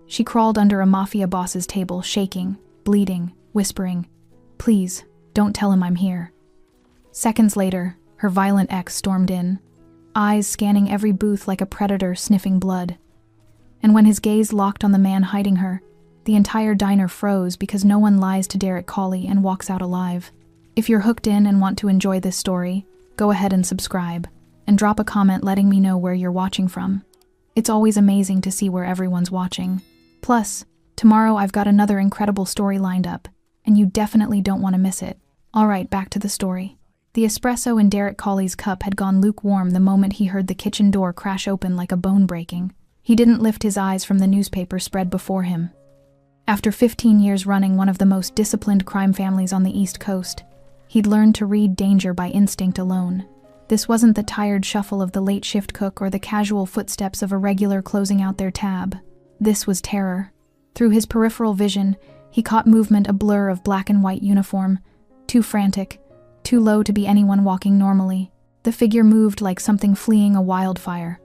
She crawled under a Mafia boss's table, shaking, bleeding, whispering, "Please, don't tell him I'm here." Seconds later, her violent ex stormed in, eyes scanning every booth like a predator sniffing blood. And when his gaze locked on the man hiding her, the entire diner froze because no one lies to Derek Cawley and walks out alive. If you're hooked in and want to enjoy this story, go ahead and subscribe, and drop a comment letting me know where you're watching from. It's always amazing to see where everyone's watching. Plus, tomorrow I've got another incredible story lined up, and you definitely don't want to miss it. Alright, back to the story. The espresso in Derek Cawley's cup had gone lukewarm the moment he heard the kitchen door crash open like a bone breaking. He didn't lift his eyes from the newspaper spread before him. After 15 years running one of the most disciplined crime families on the East Coast, he'd learned to read danger by instinct alone. This wasn't the tired shuffle of the late shift cook or the casual footsteps of a regular closing out their tab. This was terror. Through his peripheral vision, he caught movement, a blur of black and white uniform, too frantic, too low to be anyone walking normally. The figure moved like something fleeing a wildfire,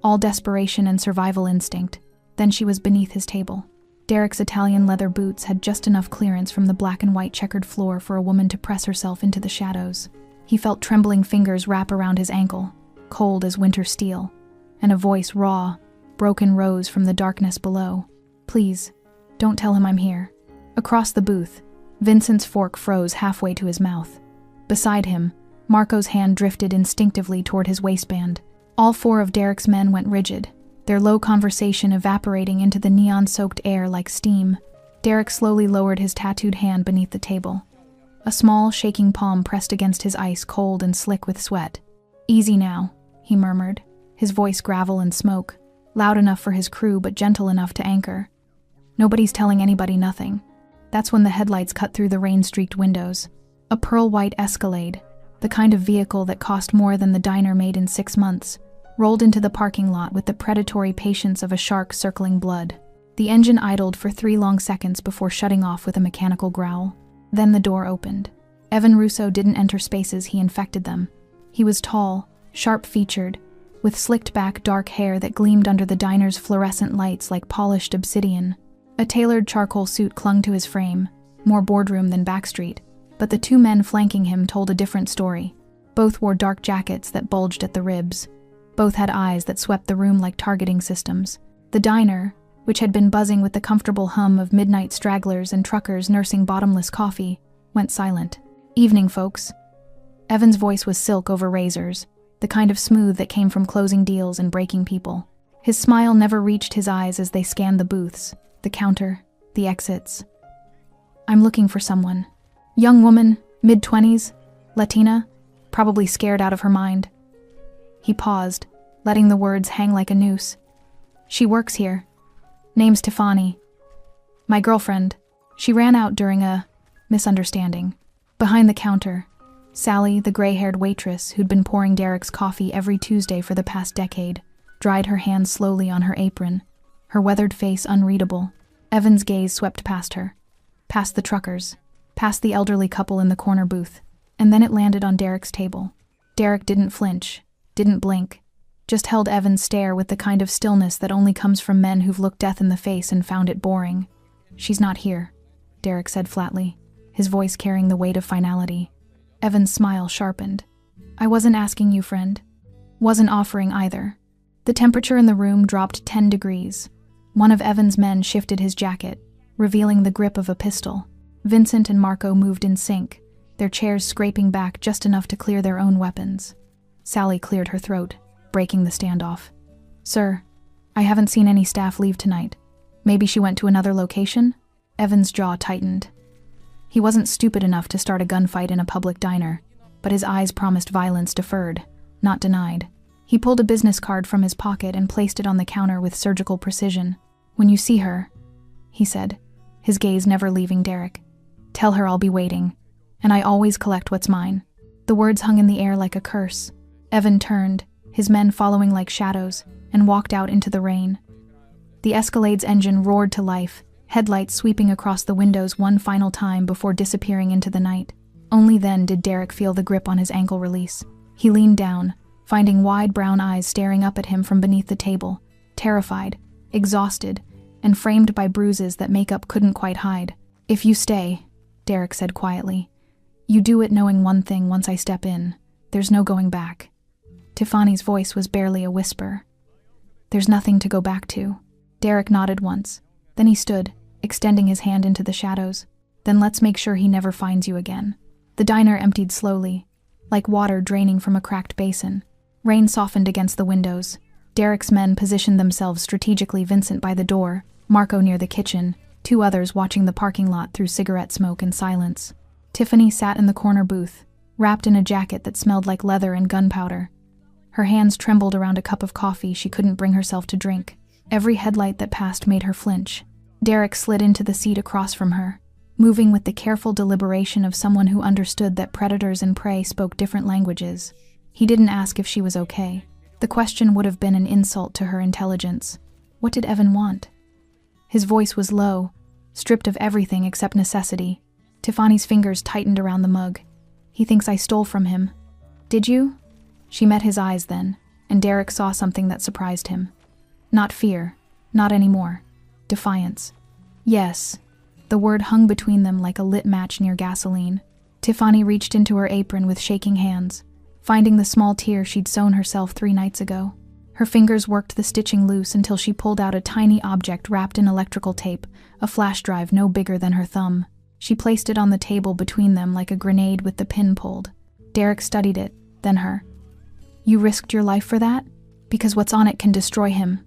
all desperation and survival instinct. Then she was beneath his table. Derek's Italian leather boots had just enough clearance from the black and white checkered floor for a woman to press herself into the shadows. He felt trembling fingers wrap around his ankle, cold as winter steel, and a voice, raw, broken, rose from the darkness below. "Please, don't tell him I'm here." Across the booth, Vincent's fork froze halfway to his mouth. Beside him, Marco's hand drifted instinctively toward his waistband. All four of Derek's men went rigid, their low conversation evaporating into the neon-soaked air like steam. Derek slowly lowered his tattooed hand beneath the table. A small, shaking palm pressed against his ice, cold and slick with sweat. "Easy now," he murmured, his voice gravel and smoke, loud enough for his crew but gentle enough to anchor. "Nobody's telling anybody nothing." That's when the headlights cut through the rain-streaked windows. A pearl-white Escalade, the kind of vehicle that cost more than the diner made in 6 months, rolled into the parking lot with the predatory patience of a shark circling blood. The engine idled for 3 long seconds before shutting off with a mechanical growl. Then the door opened. Evan Russo didn't enter spaces, he infected them. He was tall, sharp-featured, with slicked-back dark hair that gleamed under the diner's fluorescent lights like polished obsidian. A tailored charcoal suit clung to his frame, more boardroom than backstreet, but the 2 men flanking him told a different story. Both wore dark jackets that bulged at the ribs. Both had eyes that swept the room like targeting systems. The diner, which had been buzzing with the comfortable hum of midnight stragglers and truckers nursing bottomless coffee, went silent. "Evening, folks." Evan's voice was silk over razors, the kind of smooth that came from closing deals and breaking people. His smile never reached his eyes as they scanned the booths, the counter, the exits. "I'm looking for someone. Young woman, mid-20s, Latina, probably scared out of her mind." He paused, letting the words hang like a noose. "She works here. Name's Tiffany. My girlfriend. She ran out during a misunderstanding." Behind the counter, Sally, the gray-haired waitress who'd been pouring Derek's coffee every Tuesday for the past decade, dried her hands slowly on her apron, her weathered face unreadable. Evan's gaze swept past her, past the truckers, past the elderly couple in the corner booth, and then it landed on Derek's table. Derek didn't flinch, didn't blink, just held Evan's stare with the kind of stillness that only comes from men who've looked death in the face and found it boring. "She's not here," Derek said flatly, his voice carrying the weight of finality. Evan's smile sharpened. "I wasn't asking you, friend. Wasn't offering either." The temperature in the room dropped 10 degrees. One of Evan's men shifted his jacket, revealing the grip of a pistol. Vincent and Marco moved in sync, their chairs scraping back just enough to clear their own weapons. Sally cleared her throat, breaking the standoff. "Sir, I haven't seen any staff leave tonight. Maybe she went to another location?" Evan's jaw tightened. He wasn't stupid enough to start a gunfight in a public diner, but his eyes promised violence deferred, not denied. He pulled a business card from his pocket and placed it on the counter with surgical precision. "When you see her," he said, his gaze never leaving Derek, "tell her I'll be waiting, and I always collect what's mine." The words hung in the air like a curse. Evan turned, his men following like shadows, and walked out into the rain. The Escalade's engine roared to life, headlights sweeping across the windows one final time before disappearing into the night. Only then did Derek feel the grip on his ankle release. He leaned down, finding wide brown eyes staring up at him from beneath the table, terrified, exhausted, and framed by bruises that makeup couldn't quite hide. "If you stay," Derek said quietly, "you do it knowing one thing once I step in. There's no going back." Tiffany's voice was barely a whisper. "There's nothing to go back to." Derek nodded once. Then he stood, extending his hand into the shadows. "Then let's make sure he never finds you again." The diner emptied slowly, like water draining from a cracked basin. Rain softened against the windows. Derek's men positioned themselves strategically, Vincent by the door, Marco near the kitchen, 2 others watching the parking lot through cigarette smoke and silence. Tiffany sat in the corner booth, wrapped in a jacket that smelled like leather and gunpowder. Her hands trembled around a cup of coffee she couldn't bring herself to drink. Every headlight that passed made her flinch. Derek slid into the seat across from her, moving with the careful deliberation of someone who understood that predators and prey spoke different languages. He didn't ask if she was okay. The question would have been an insult to her intelligence. What did Evan want? His voice was low, stripped of everything except necessity. Tiffany's fingers tightened around the mug. "He thinks I stole from him." "Did you?" She met his eyes then, and Derek saw something that surprised him. Not fear, not anymore. Defiance. "Yes." The word hung between them like a lit match near gasoline. Tiffany reached into her apron with shaking hands, finding the small tear she'd sewn herself 3 nights ago. Her fingers worked the stitching loose until she pulled out a tiny object wrapped in electrical tape, a flash drive no bigger than her thumb. She placed it on the table between them like a grenade with the pin pulled. Derek studied it, then her. "You risked your life for that? Because what's on it can destroy him."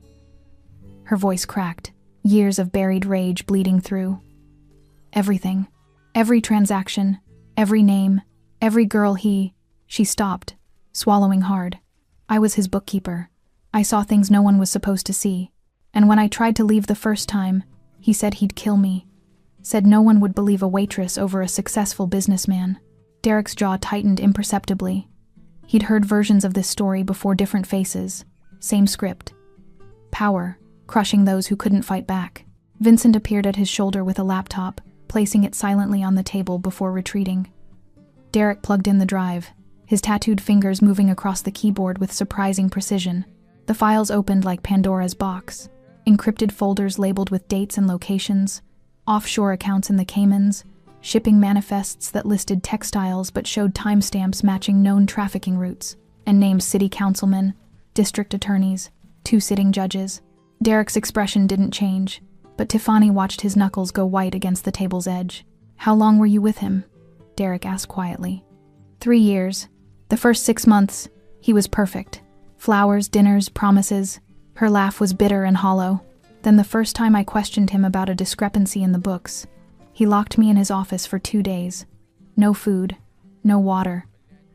Her voice cracked, years of buried rage bleeding through. "Everything. Every transaction. Every name. Every girl he..." She stopped, swallowing hard. "I was his bookkeeper. I saw things no one was supposed to see. And when I tried to leave the first time, he said he'd kill me. Said no one would believe a waitress over a successful businessman." Derek's jaw tightened imperceptibly. He'd heard versions of this story before, different faces. Same script. Power, crushing those who couldn't fight back. Vincent appeared at his shoulder with a laptop, placing it silently on the table before retreating. Derek plugged in the drive, his tattooed fingers moving across the keyboard with surprising precision. The files opened like Pandora's box. Encrypted folders labeled with dates and locations, offshore accounts in the Caymans, shipping manifests that listed textiles but showed timestamps matching known trafficking routes, and named city councilmen, district attorneys, 2 sitting judges. Derek's expression didn't change, but Tiffany watched his knuckles go white against the table's edge. "How long were you with him?" Derek asked quietly. 3 years. The first 6 months, he was perfect. Flowers, dinners, promises. Her laugh was bitter and hollow. Then the first time I questioned him about a discrepancy in the books, he locked me in his office for 2 days. No food, no water,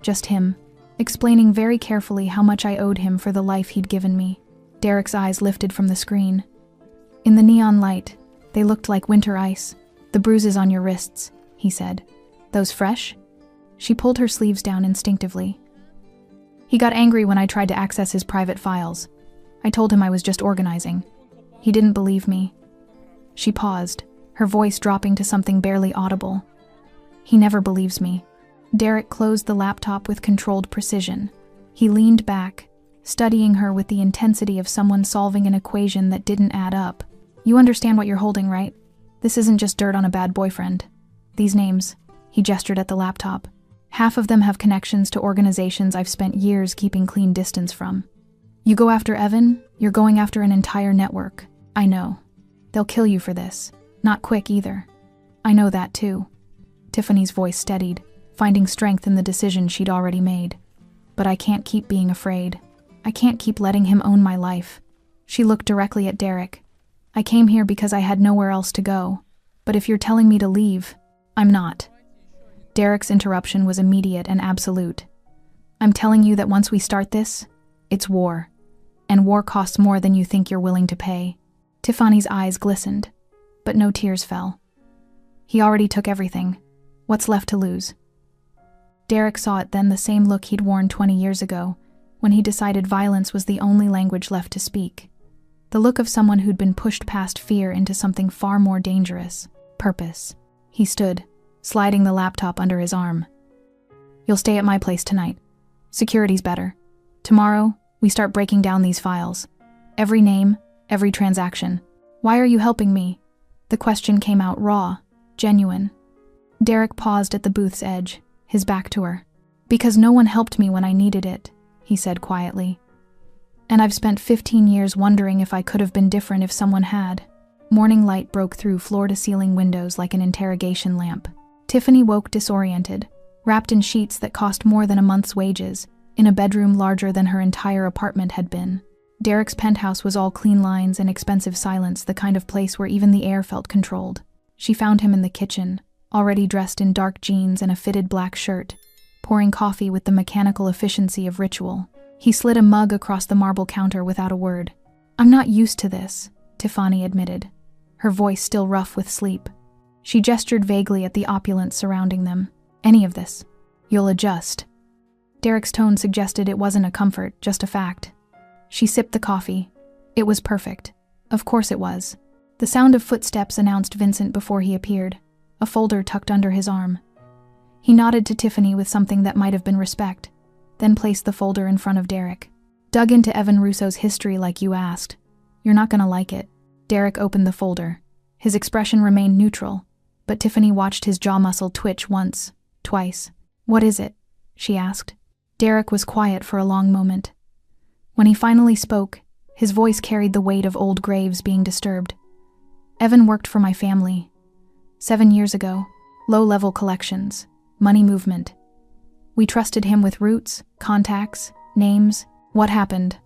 just him, explaining very carefully how much I owed him for the life he'd given me. Derek's eyes lifted from the screen. "In the neon light, they looked like winter ice. The bruises on your wrists," he said. "Those fresh?" She pulled her sleeves down instinctively. "He got angry when I tried to access his private files. I told him I was just organizing. He didn't believe me." She paused, her voice dropping to something barely audible. "He never believes me." Derek closed the laptop with controlled precision. He leaned back, studying her with the intensity of someone solving an equation that didn't add up. "You understand what you're holding, right? This isn't just dirt on a bad boyfriend. These names," he gestured at the laptop, "half of them have connections to organizations I've spent years keeping clean distance from. You go after Evan, you're going after an entire network. I know. They'll kill you for this. Not quick either. I know that too." Tiffany's voice steadied, finding strength in the decision she'd already made. "But I can't keep being afraid. I can't keep letting him own my life." She looked directly at Derek. "I came here because I had nowhere else to go. But if you're telling me to leave, I'm not." Derek's interruption was immediate and absolute. "I'm telling you that once we start this, it's war. And war costs more than you think you're willing to pay." Tiffany's eyes glistened, but no tears fell. "He already took everything. What's left to lose?" Derek saw it then, the same look he'd worn 20 years ago, when he decided violence was the only language left to speak. The look of someone who'd been pushed past fear into something far more dangerous: purpose. He stood, sliding the laptop under his arm. "You'll stay at my place tonight. Security's better. Tomorrow, we start breaking down these files. Every name, every transaction. Why are you helping me? The question came out raw, genuine. Derek paused at the booth's edge, his back to her. Because no one helped me when I needed it, he said quietly. And I've spent 15 years wondering if I could have been different if someone had. Morning light broke through floor-to-ceiling windows like an interrogation lamp. Tiffany woke disoriented, wrapped in sheets that cost more than a month's wages, in a bedroom larger than her entire apartment had been. Derek's penthouse was all clean lines and expensive silence, the kind of place where even the air felt controlled. She found him in the kitchen, already dressed in dark jeans and a fitted black shirt, pouring coffee with the mechanical efficiency of ritual. He slid a mug across the marble counter without a word. I'm not used to this, Tiffany admitted, her voice still rough with sleep. She gestured vaguely at the opulence surrounding them. Any of this. You'll adjust. Derek's tone suggested it wasn't a comfort, just a fact. She sipped the coffee. It was perfect. Of course it was. The sound of footsteps announced Vincent before he appeared, a folder tucked under his arm. He nodded to Tiffany with something that might have been respect, then placed the folder in front of Derek. Dug into Evan Russo's history like you asked. You're not gonna like it. Derek opened the folder. His expression remained neutral, but Tiffany watched his jaw muscle twitch once, twice. What is it? She asked. Derek was quiet for a long moment. When he finally spoke, his voice carried the weight of old graves being disturbed. Evan worked for my family. 7 years ago, low-level collections, money movement. We trusted him with routes, contacts, names. What happened?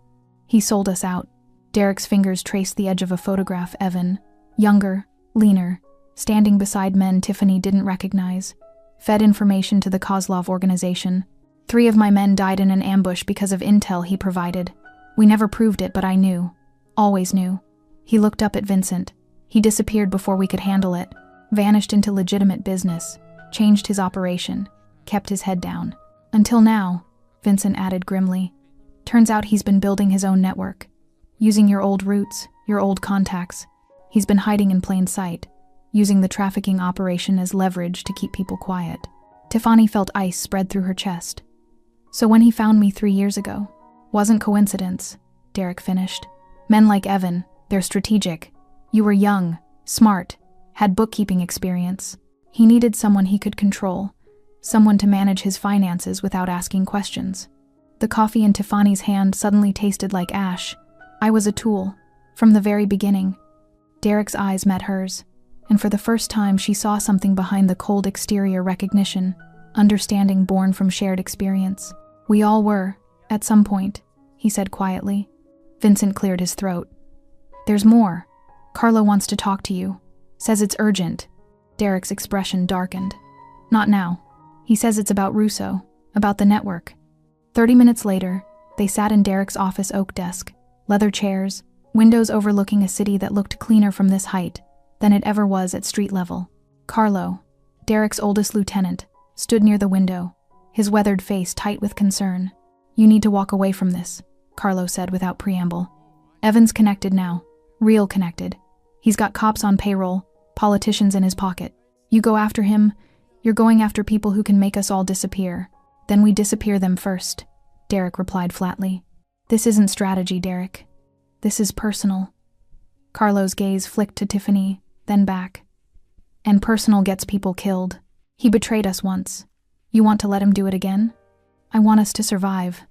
He sold us out. Derek's fingers traced the edge of a photograph. Evan, younger, leaner, standing beside men Tiffany didn't recognize, fed information to the Kozlov organization. 3 of my men died in an ambush because of intel he provided. We never proved it, but I knew. Always knew. He looked up at Vincent. He disappeared before we could handle it. Vanished into legitimate business. Changed his operation. Kept his head down. Until now, Vincent added grimly. Turns out he's been building his own network. Using your old routes, your old contacts. He's been hiding in plain sight, using the trafficking operation as leverage to keep people quiet. Tiffany felt ice spread through her chest. So when he found me 3 years ago, wasn't coincidence, Derek finished. Men like Evan, they're strategic. You were young, smart, had bookkeeping experience. He needed someone he could control, someone to manage his finances without asking questions. The coffee in Tiffany's hand suddenly tasted like ash. I was a tool, from the very beginning. Derek's eyes met hers, and for the first time she saw something behind the cold exterior recognition, understanding born from shared experience. We all were, at some point, he said quietly. Vincent cleared his throat. There's more. Carlo wants to talk to you. Says it's urgent. Derek's expression darkened. Not now. He says it's about Russo, about the network. 30 minutes later, they sat in Derek's office oak desk, leather chairs, windows overlooking a city that looked cleaner from this height than it ever was at street level. Carlo, Derek's oldest lieutenant, stood near the window, his weathered face tight with concern. You need to walk away from this, Carlo said without preamble. Evan's connected now. Real connected. He's got cops on payroll, politicians in his pocket. You go after him, you're going after people who can make us all disappear. Then we disappear them first, Derek replied flatly. This isn't strategy, Derek. This is personal. Carlo's gaze flicked to Tiffany, then back. And personal gets people killed. He betrayed us once. You want to let him do it again? I want us to survive.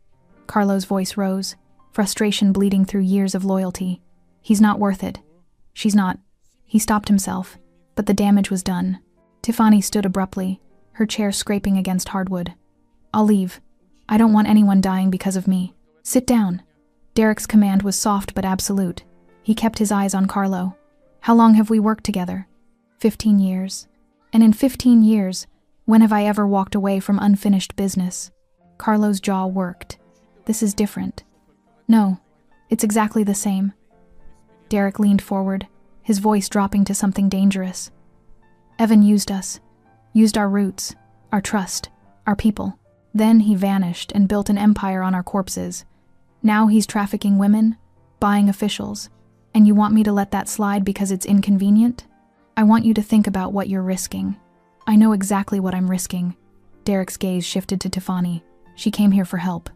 Carlo's voice rose, frustration bleeding through years of loyalty. He's not worth it. She's not. He stopped himself, but the damage was done. Tiffany stood abruptly, her chair scraping against hardwood. I'll leave. I don't want anyone dying because of me. Sit down. Derek's command was soft but absolute. He kept his eyes on Carlo. How long have we worked together? 15 years. And in 15 years, when have I ever walked away from unfinished business? Carlo's jaw worked. This is different. No, it's exactly the same. Derek leaned forward, his voice dropping to something dangerous. Evan used us. Used our roots, our trust, our people. Then he vanished and built an empire on our corpses. Now he's trafficking women, buying officials. And you want me to let that slide because it's inconvenient? I want you to think about what you're risking. I know exactly what I'm risking. Derek's gaze shifted to Tiffany. She came here for help,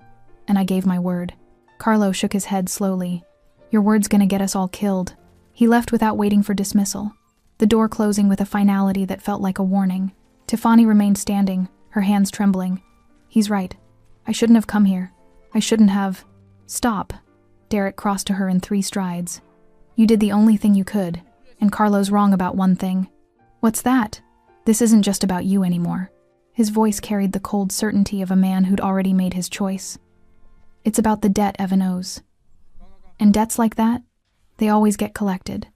and I gave my word. Carlo shook his head slowly. Your word's gonna get us all killed. He left without waiting for dismissal, the door closing with a finality that felt like a warning. Tiffany remained standing, her hands trembling. He's right. I shouldn't have come here. I shouldn't have. Stop. Derek crossed to her in 3 strides. You did the only thing you could, and Carlo's wrong about one thing. What's that? This isn't just about you anymore. His voice carried the cold certainty of a man who'd already made his choice. It's about the debt Evan owes. And debts like that? They always get collected.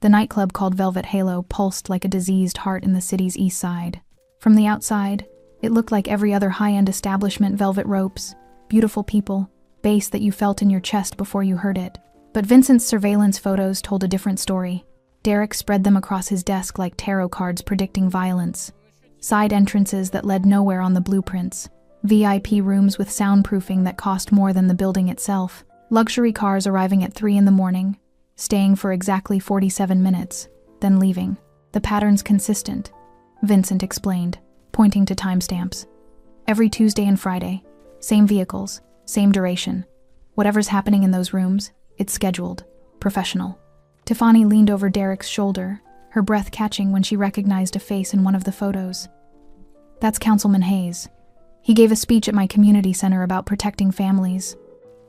The nightclub called Velvet Halo pulsed like a diseased heart in the city's east side. From the outside, it looked like every other high-end establishment: velvet ropes, beautiful people, bass that you felt in your chest before you heard it. But Vincent's surveillance photos told a different story. Derek spread them across his desk like tarot cards predicting violence. Side entrances that led nowhere on the blueprints. VIP rooms with soundproofing that cost more than the building itself. Luxury cars arriving at 3 in the morning, staying for exactly 47 minutes, then leaving. The pattern's consistent, Vincent explained, pointing to timestamps. Every Tuesday and Friday, same vehicles, same duration. Whatever's happening in those rooms, it's scheduled, professional. Tiffany leaned over Derek's shoulder, her breath catching when she recognized a face in one of the photos. That's Councilman Hayes. He gave a speech at my community center about protecting families.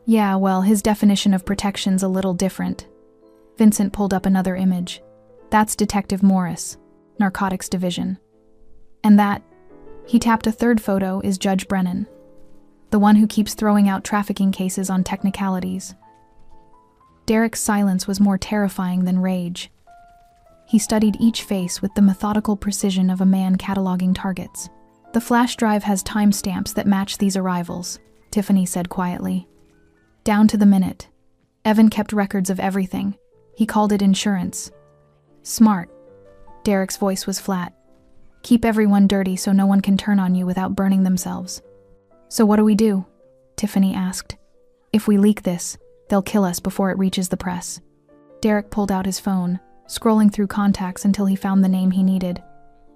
Yeah, well, his definition of protection's a little different. Vincent pulled up another image. That's Detective Morris, Narcotics Division. And that, he tapped a third photo, is Judge Brennan, the one who keeps throwing out trafficking cases on technicalities. Derek's silence was more terrifying than rage. He studied each face with the methodical precision of a man cataloging targets. The flash drive has timestamps that match these arrivals, Tiffany said quietly. Down to the minute. Evan kept records of everything. He called it insurance. Smart. Derek's voice was flat. Keep everyone dirty so no one can turn on you without burning themselves. So what do we do? Tiffany asked. If we leak this, they'll kill us before it reaches the press. Derek pulled out his phone, scrolling through contacts until he found the name he needed.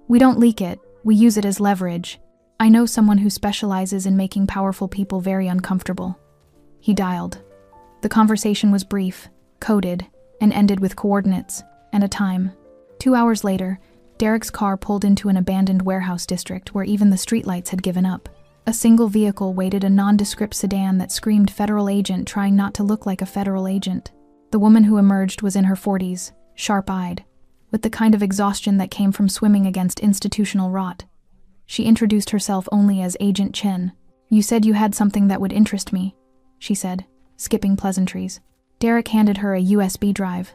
We don't leak it, we use it as leverage. I know someone who specializes in making powerful people very uncomfortable. He dialed. The conversation was brief, coded, and ended with coordinates and a time. 2 hours later, Derek's car pulled into an abandoned warehouse district where even the streetlights had given up. A single vehicle waited, a nondescript sedan that screamed federal agent, trying not to look like a federal agent. The woman who emerged was in her 40s, sharp-eyed, with the kind of exhaustion that came from swimming against institutional rot. She introduced herself only as Agent Chen. You said you had something that would interest me, she said, skipping pleasantries. Derek handed her a USB drive.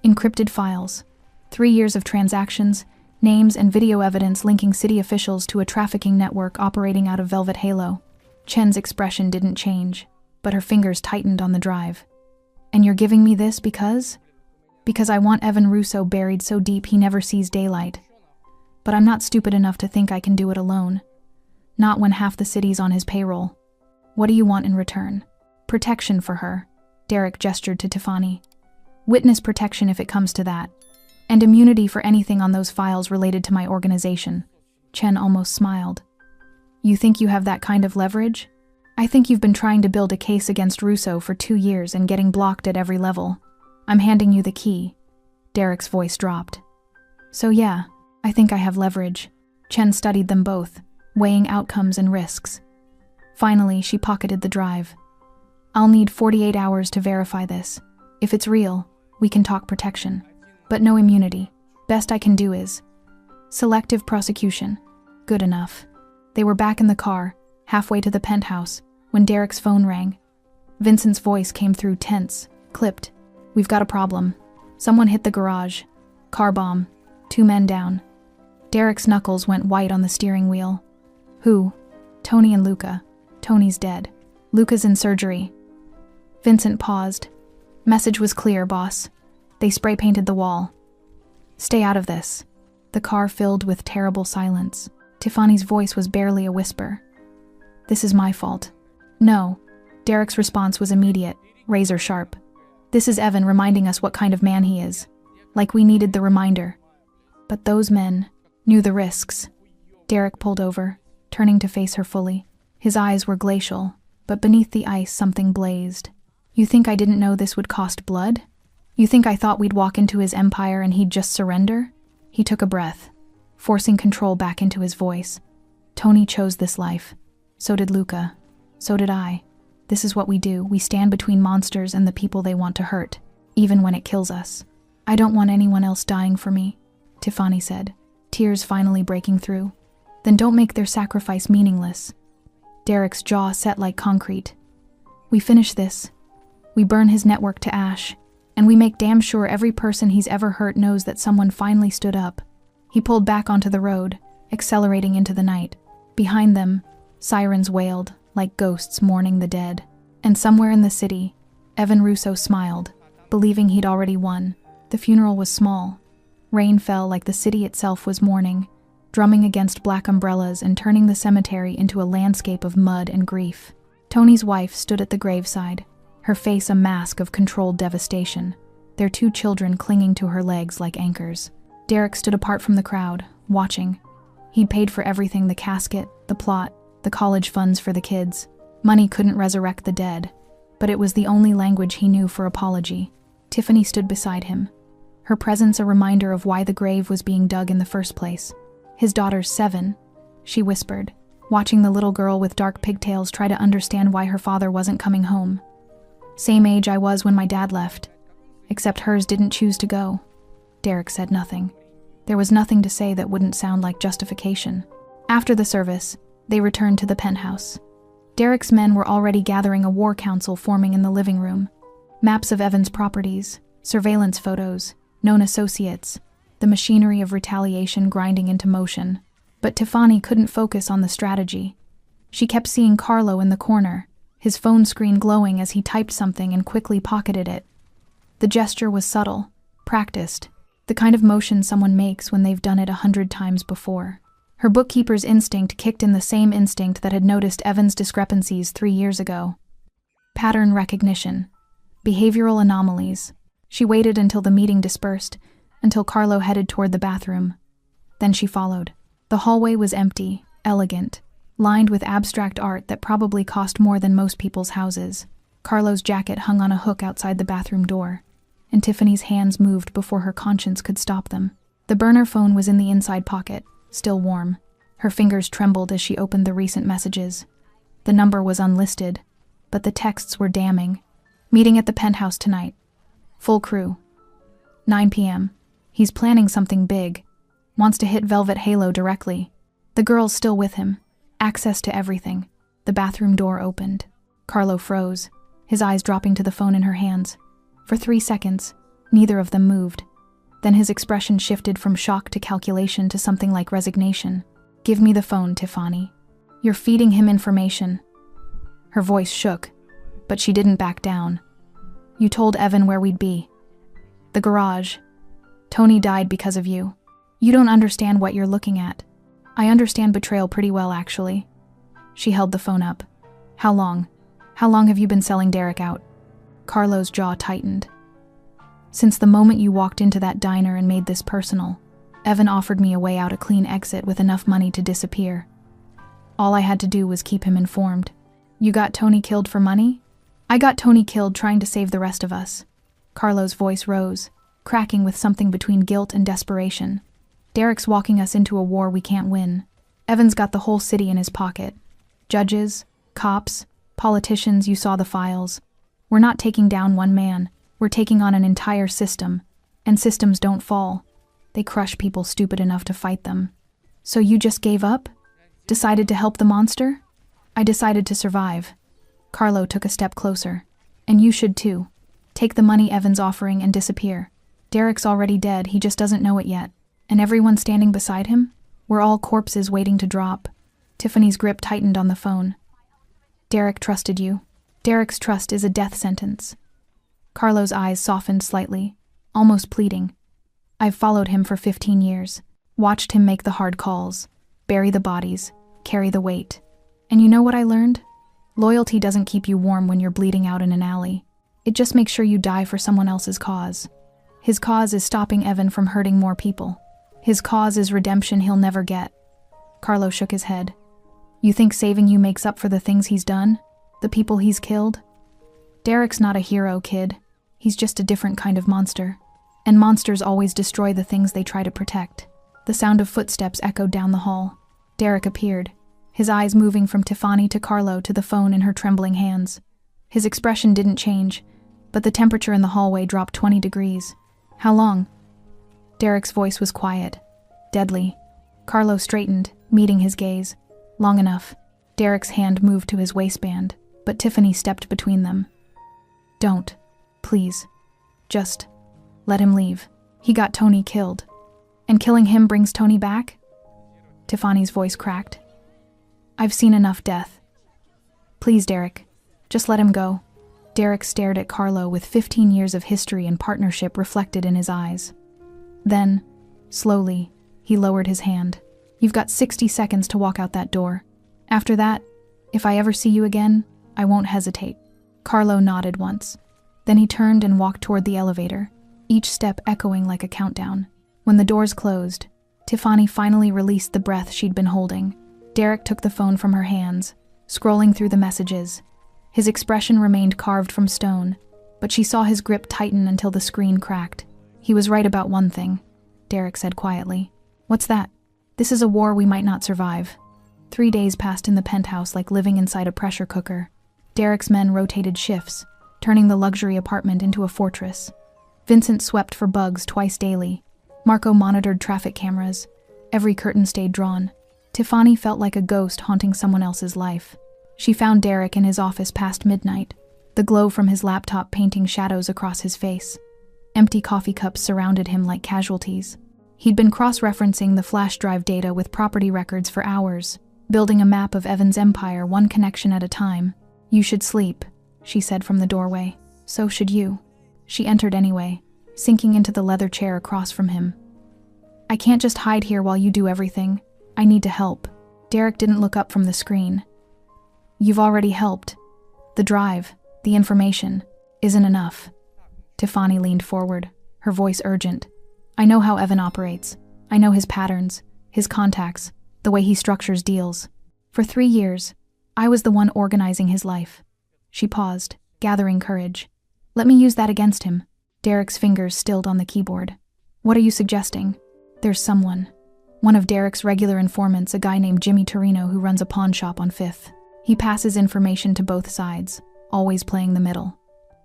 Encrypted files. 3 years of transactions, names and video evidence linking city officials to a trafficking network operating out of Velvet Halo. Chen's expression didn't change, but her fingers tightened on the drive. And you're giving me this because? Because I want Evan Russo buried so deep he never sees daylight. But I'm not stupid enough to think I can do it alone. Not when half the city's on his payroll. What do you want in return? Protection for her. Derek gestured to Tiffany. Witness protection if it comes to that. And immunity for anything on those files related to my organization. Chen almost smiled. You think you have that kind of leverage? I think you've been trying to build a case against Russo for 2 years and getting blocked at every level. I'm handing you the key. Derek's voice dropped. So yeah, I think I have leverage. Chen studied them both, weighing outcomes and risks. Finally, she pocketed the drive. I'll need 48 hours to verify this. If it's real, we can talk protection. But no immunity. Best I can do is selective prosecution. Good enough. They were back in the car, halfway to the penthouse, when Derek's phone rang. Vincent's voice came through tense, clipped. We've got a problem. Someone hit the garage. Car bomb. 2 men down. Derek's knuckles went white on the steering wheel. Who? Tony and Luca. Tony's dead. Luca's in surgery. Vincent paused. Message was clear, boss. They spray-painted the wall. Stay out of this. The car filled with terrible silence. Tiffany's voice was barely a whisper. This is my fault. No. Derek's response was immediate, razor sharp. This is Evan reminding us what kind of man he is. Like we needed the reminder. But those men knew the risks. Derek pulled over, turning to face her fully. His eyes were glacial, but beneath the ice something blazed. You think I didn't know this would cost blood? You think I thought we'd walk into his empire and he'd just surrender? He took a breath, forcing control back into his voice. Tony chose this life. So did Luca. So did I. This is what we do. We stand between monsters and the people they want to hurt, even when it kills us. I don't want anyone else dying for me, Tiffany said, tears finally breaking through. Then don't make their sacrifice meaningless. Derek's jaw set like concrete. We finish this. We burn his network to ash, and we make damn sure every person he's ever hurt knows that someone finally stood up. He pulled back onto the road, accelerating into the night. Behind them, sirens wailed, like ghosts mourning the dead. And somewhere in the city, Evan Russo smiled, believing he'd already won. The funeral was small. Rain fell like the city itself was mourning, drumming against black umbrellas and turning the cemetery into a landscape of mud and grief. Tony's wife stood at the graveside, her face a mask of controlled devastation, their 2 children clinging to her legs like anchors. Derek stood apart from the crowd, watching. He'd paid for everything: the casket, the plot, the college funds for the kids. Money couldn't resurrect the dead, but it was the only language he knew for apology. Tiffany stood beside him, her presence a reminder of why the grave was being dug in the first place. His daughter's 7, she whispered, watching the little girl with dark pigtails try to understand why her father wasn't coming home. Same age I was when my dad left, except hers didn't choose to go. Derek said nothing. There was nothing to say that wouldn't sound like justification. After the service, they returned to the penthouse. Derek's men were already gathering a war council forming in the living room. Maps of Evan's properties, surveillance photos, known associates, the machinery of retaliation grinding into motion. But Tiffany couldn't focus on the strategy. She kept seeing Carlo in the corner, his phone screen glowing as he typed something and quickly pocketed it. The gesture was subtle, practiced, the kind of motion someone makes when they've done it 100 times before. Her bookkeeper's instinct kicked in, the same instinct that had noticed Evan's discrepancies 3 years ago. Pattern recognition. Behavioral anomalies. She waited until the meeting dispersed, until Carlo headed toward the bathroom. Then she followed. The hallway was empty, elegant, lined with abstract art that probably cost more than most people's houses. Carlo's jacket hung on a hook outside the bathroom door, and Tiffany's hands moved before her conscience could stop them. The burner phone was in the inside pocket, still warm. Her fingers trembled as she opened the recent messages. The number was unlisted, but the texts were damning. Meeting at the penthouse tonight. Full crew. 9 p.m. He's planning something big. Wants to hit Velvet Halo directly. The girl's still with him. Access to everything. The bathroom door opened. Carlo froze, his eyes dropping to the phone in her hands. For 3 seconds, neither of them moved. Then his expression shifted from shock to calculation to something like resignation. Give me the phone, Tiffany. You're feeding him information. Her voice shook, but she didn't back down. You told Evan where we'd be. The garage. Tony died because of you. You don't understand what you're looking at. I understand betrayal pretty well, actually. She held the phone up. How long? How long have you been selling Derek out? Carlo's jaw tightened. Since the moment you walked into that diner and made this personal, Evan offered me a way out, a clean exit with enough money to disappear. All I had to do was keep him informed. You got Tony killed for money? I got Tony killed trying to save the rest of us. Carlo's voice rose, cracking with something between guilt and desperation. Derek's walking us into a war we can't win. Evan's got the whole city in his pocket. Judges, cops, politicians, you saw the files. We're not taking down one man. We're taking on an entire system. And systems don't fall. They crush people stupid enough to fight them. So you just gave up? Decided to help the monster? I decided to survive. Carlo took a step closer. And you should too. Take the money Evan's offering and disappear. Derek's already dead, he just doesn't know it yet. And everyone standing beside him? We're all corpses waiting to drop. Tiffany's grip tightened on the phone. Derek trusted you. Derek's trust is a death sentence. Carlo's eyes softened slightly, almost pleading. I've followed him for 15 years, watched him make the hard calls, bury the bodies, carry the weight. And you know what I learned? Loyalty doesn't keep you warm when you're bleeding out in an alley. It just makes sure you die for someone else's cause. His cause is stopping Evan from hurting more people. His cause is redemption he'll never get. Carlo shook his head. You think saving you makes up for the things he's done? The people he's killed? Derek's not a hero, kid. He's just a different kind of monster. And monsters always destroy the things they try to protect. The sound of footsteps echoed down the hall. Derek appeared, his eyes moving from Tiffany to Carlo to the phone in her trembling hands. His expression didn't change, but the temperature in the hallway dropped 20 degrees. How long? Derek's voice was quiet, deadly. Carlo straightened, meeting his gaze. Long enough. Derek's hand moved to his waistband, but Tiffany stepped between them. Don't. Please. Just let him leave. He got Tony killed. And killing him brings Tony back? Tiffany's voice cracked. I've seen enough death. Please, Derek. Just let him go. Derek stared at Carlo with 15 years of history and partnership reflected in his eyes. Then, slowly, he lowered his hand. You've got 60 seconds to walk out that door. After that, if I ever see you again, I won't hesitate. Carlo nodded once. Then he turned and walked toward the elevator, each step echoing like a countdown. When the doors closed, Tiffany finally released the breath she'd been holding. Derek took the phone from her hands, scrolling through the messages. His expression remained carved from stone, but she saw his grip tighten until the screen cracked. He was right about one thing, Derek said quietly. What's that? This is a war we might not survive. 3 days passed in the penthouse like living inside a pressure cooker. Derek's men rotated shifts, turning the luxury apartment into a fortress. Vincent swept for bugs twice daily. Marco monitored traffic cameras. Every curtain stayed drawn. Tiffany felt like a ghost haunting someone else's life. She found Derek in his office past midnight, the glow from his laptop painting shadows across his face. Empty coffee cups surrounded him like casualties. He'd been cross-referencing the flash drive data with property records for hours, building a map of Evan's empire one connection at a time. You should sleep, she said from the doorway. So should you. She entered anyway, sinking into the leather chair across from him. I can't just hide here while you do everything. I need to help. Derek didn't look up from the screen. You've already helped. The drive, the information, isn't enough. Tiffany leaned forward, her voice urgent. I know how Evan operates. I know his patterns, his contacts, the way he structures deals. For 3 years, I was the one organizing his life. She paused, gathering courage. Let me use that against him. Derek's fingers stilled on the keyboard. What are you suggesting? There's someone. One of Derek's regular informants, a guy named Jimmy Torino who runs a pawn shop on 5th. He passes information to both sides, always playing the middle.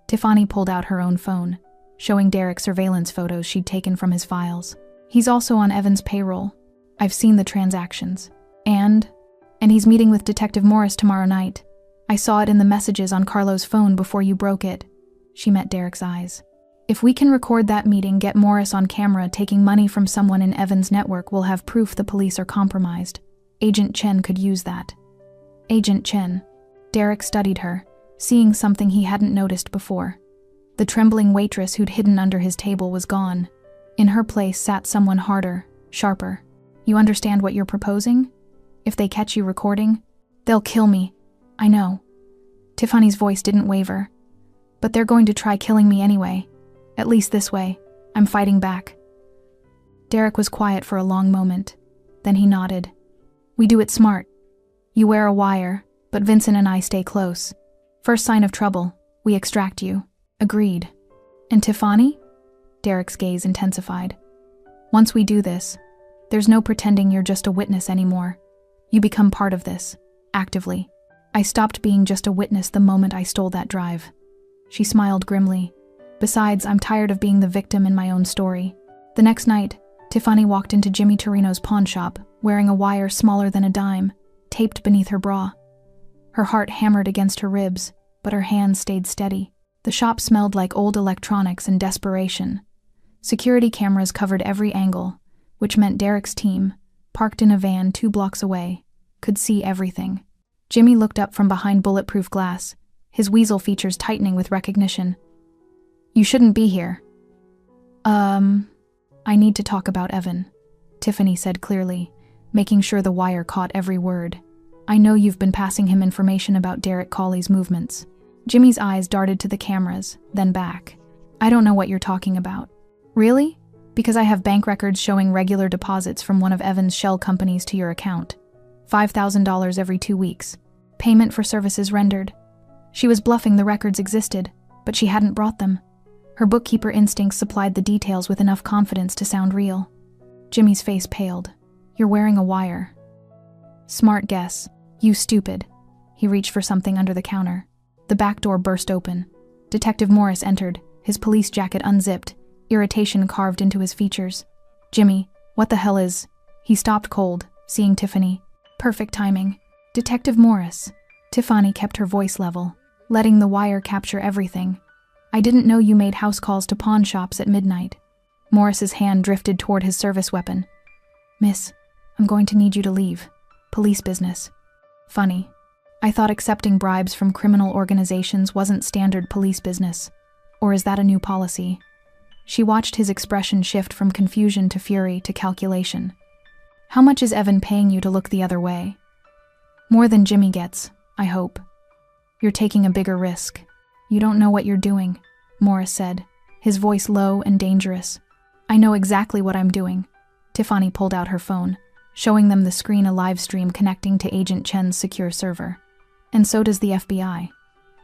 Tiffany pulled out her own phone, showing Derek surveillance photos she'd taken from his files. He's also on Evan's payroll. I've seen the transactions. And he's meeting with Detective Morris tomorrow night. I saw it in the messages on Carlo's phone before you broke it. She met Derek's eyes. If we can record that meeting, get Morris on camera taking money from someone in Evan's network, we'll have proof the police are compromised. Agent Chen could use that. Agent Chen. Derek studied her, seeing something he hadn't noticed before. The trembling waitress who'd hidden under his table was gone. In her place sat someone harder, sharper. You understand what you're proposing? If they catch you recording, they'll kill me. I know. Tiffany's voice didn't waver. But they're going to try killing me anyway. At least this way. I'm fighting back. Derek was quiet for a long moment. Then he nodded. We do it smart. You wear a wire, but Vincent and I stay close. First sign of trouble, we extract you. Agreed. And Tiffany? Derek's gaze intensified. Once we do this, there's no pretending you're just a witness anymore. You become part of this, actively. I stopped being just a witness the moment I stole that drive. She smiled grimly. Besides, I'm tired of being the victim in my own story. The next night, Tiffany walked into Jimmy Torino's pawn shop, wearing a wire smaller than a dime, taped beneath her bra. Her heart hammered against her ribs, but her hands stayed steady. The shop smelled like old electronics and desperation. Security cameras covered every angle, which meant Derek's team, parked in a van 2 blocks away, could see everything. Jimmy looked up from behind bulletproof glass, his weasel features tightening with recognition. You shouldn't be here. I need to talk about Evan, Tiffany said clearly, making sure the wire caught every word. I know you've been passing him information about Derek Cawley's movements. Jimmy's eyes darted to the cameras, then back. I don't know what you're talking about. Really? Because I have bank records showing regular deposits from one of Evan's shell companies to your account. $5,000 every 2 weeks. Payment for services rendered. She was bluffing the records existed, but she hadn't brought them. Her bookkeeper instincts supplied the details with enough confidence to sound real. Jimmy's face paled. "You're wearing a wire." "Smart guess. You stupid." He reached for something under the counter. The back door burst open. Detective Morris entered, his police jacket unzipped, irritation carved into his features. "Jimmy, what the hell is—" He stopped cold, seeing Tiffany. Perfect timing. "Detective Morris." Tiffany kept her voice level, letting the wire capture everything. "I didn't know you made house calls to pawn shops at midnight." Morris's hand drifted toward his service weapon. "Miss, I'm going to need you to leave. Police business." "Funny. I thought accepting bribes from criminal organizations wasn't standard police business. Or is that a new policy?" She watched his expression shift from confusion to fury to calculation. "How much is Evan paying you to look the other way?" "More than Jimmy gets, I hope." "You're taking a bigger risk. You don't know what you're doing," Morris said, his voice low and dangerous. "I know exactly what I'm doing." Tiffany pulled out her phone, showing them the screen a live stream connecting to Agent Chen's secure server. "And so does the FBI.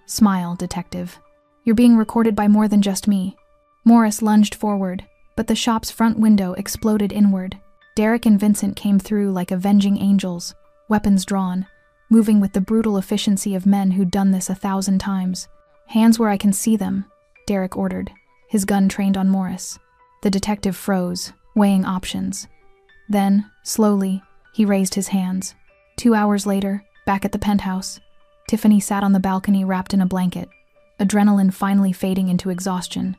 Smile, detective. You're being recorded by more than just me." Morris lunged forward, but the shop's front window exploded inward. Derek and Vincent came through like avenging angels, weapons drawn, moving with the brutal efficiency of men who'd done this 1,000 times. "Hands where I can see them," Derek ordered, his gun trained on Morris. The detective froze, weighing options. Then, slowly, he raised his hands. 2 hours later, back at the penthouse, Tiffany sat on the balcony wrapped in a blanket, adrenaline finally fading into exhaustion.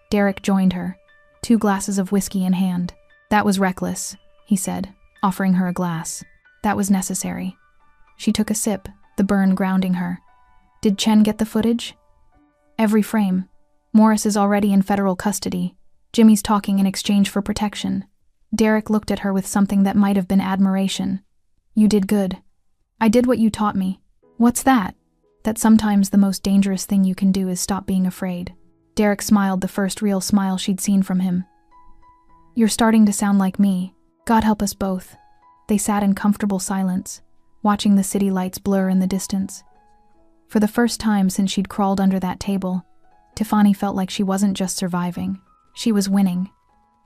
Derek joined her, 2 glasses of whiskey in hand. "That was reckless," he said, offering her a glass. "That was necessary." She took a sip, the burn grounding her. "Did Chen get the footage?" "Every frame. Morris is already in federal custody. Jimmy's talking in exchange for protection." Derek looked at her with something that might have been admiration. "You did good." "I did what you taught me." "What's that?" "That sometimes the most dangerous thing you can do is stop being afraid." Derek smiled, the first real smile she'd seen from him. "You're starting to sound like me. God help us both." They sat in comfortable silence, watching the city lights blur in the distance. For the first time since she'd crawled under that table, Tiffany felt like she wasn't just surviving. She was winning.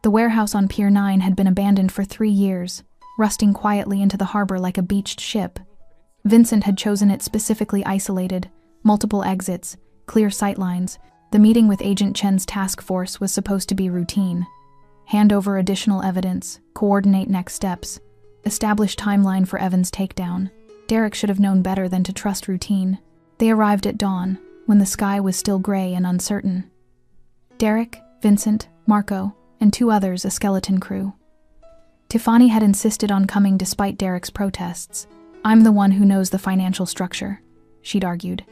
The warehouse on Pier 9 had been abandoned for 3 years, rusting quietly into the harbor like a beached ship. Vincent had chosen it specifically isolated, multiple exits, clear sightlines. The meeting with Agent Chen's task force was supposed to be routine. Hand over additional evidence, coordinate next steps, establish timeline for Evan's takedown. Derek should have known better than to trust routine. They arrived at dawn, when the sky was still gray and uncertain. Derek, Vincent, Marco, and 2 others, a skeleton crew. Tiffany had insisted on coming despite Derek's protests. "I'm the one who knows the financial structure," she'd argued.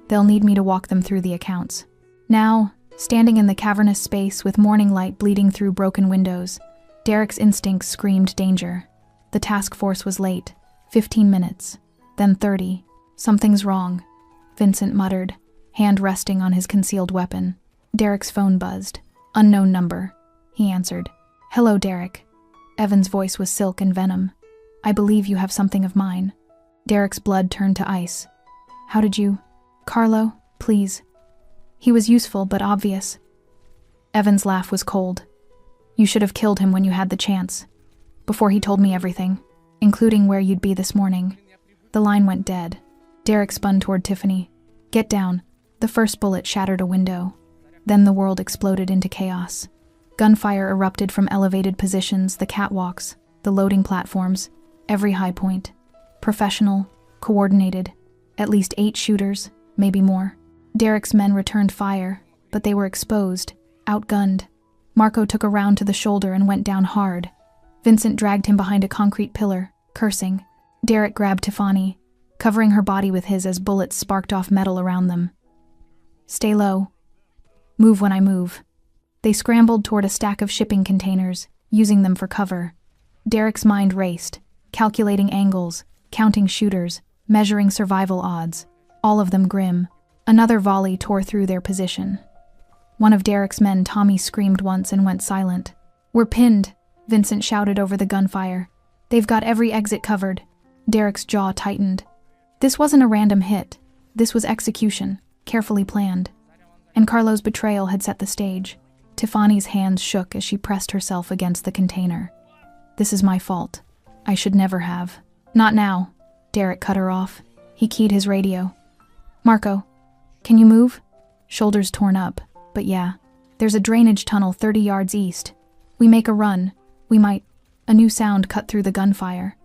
"They'll need me to walk them through the accounts." Now, standing in the cavernous space with morning light bleeding through broken windows, Derek's instincts screamed danger. The task force was late. 15 minutes. Then 30. "Something's wrong," Vincent muttered, hand resting on his concealed weapon. Derek's phone buzzed. "Unknown number," he answered. "Hello, Derek." Evan's voice was silk and venom. "I believe you have something of mine." Derek's blood turned to ice. "How did you—" "Carlo, please." He was useful but obvious. Evan's laugh was cold. "You should have killed him when you had the chance. Before he told me everything, including where you'd be this morning." The line went dead. Derek spun toward Tiffany. "Get down." The first bullet shattered a window. Then the world exploded into chaos. Gunfire erupted from elevated positions, the catwalks, the loading platforms, every high point. Professional, coordinated, at least 8 shooters, maybe more. Derek's men returned fire, but they were exposed, outgunned. Marco took a round to the shoulder and went down hard. Vincent dragged him behind a concrete pillar, cursing. Derek grabbed Tiffany, covering her body with his as bullets sparked off metal around them. "Stay low. Move when I move." They scrambled toward a stack of shipping containers, using them for cover. Derek's mind raced, calculating angles, counting shooters, measuring survival odds, all of them grim. Another volley tore through their position. One of Derek's men, Tommy, screamed once and went silent. "We're pinned," Vincent shouted over the gunfire. "They've got every exit covered." Derek's jaw tightened. This wasn't a random hit. This was execution, carefully planned. And Carlo's betrayal had set the stage. Tiffany's hands shook as she pressed herself against the container. "This is my fault. I should never have." "Not now." Derek cut her off. He keyed his radio. "Marco, can you move?" Shoulders torn up, but yeah. "There's a drainage tunnel 30 yards east. We make a run. We might—" A new sound cut through the gunfire.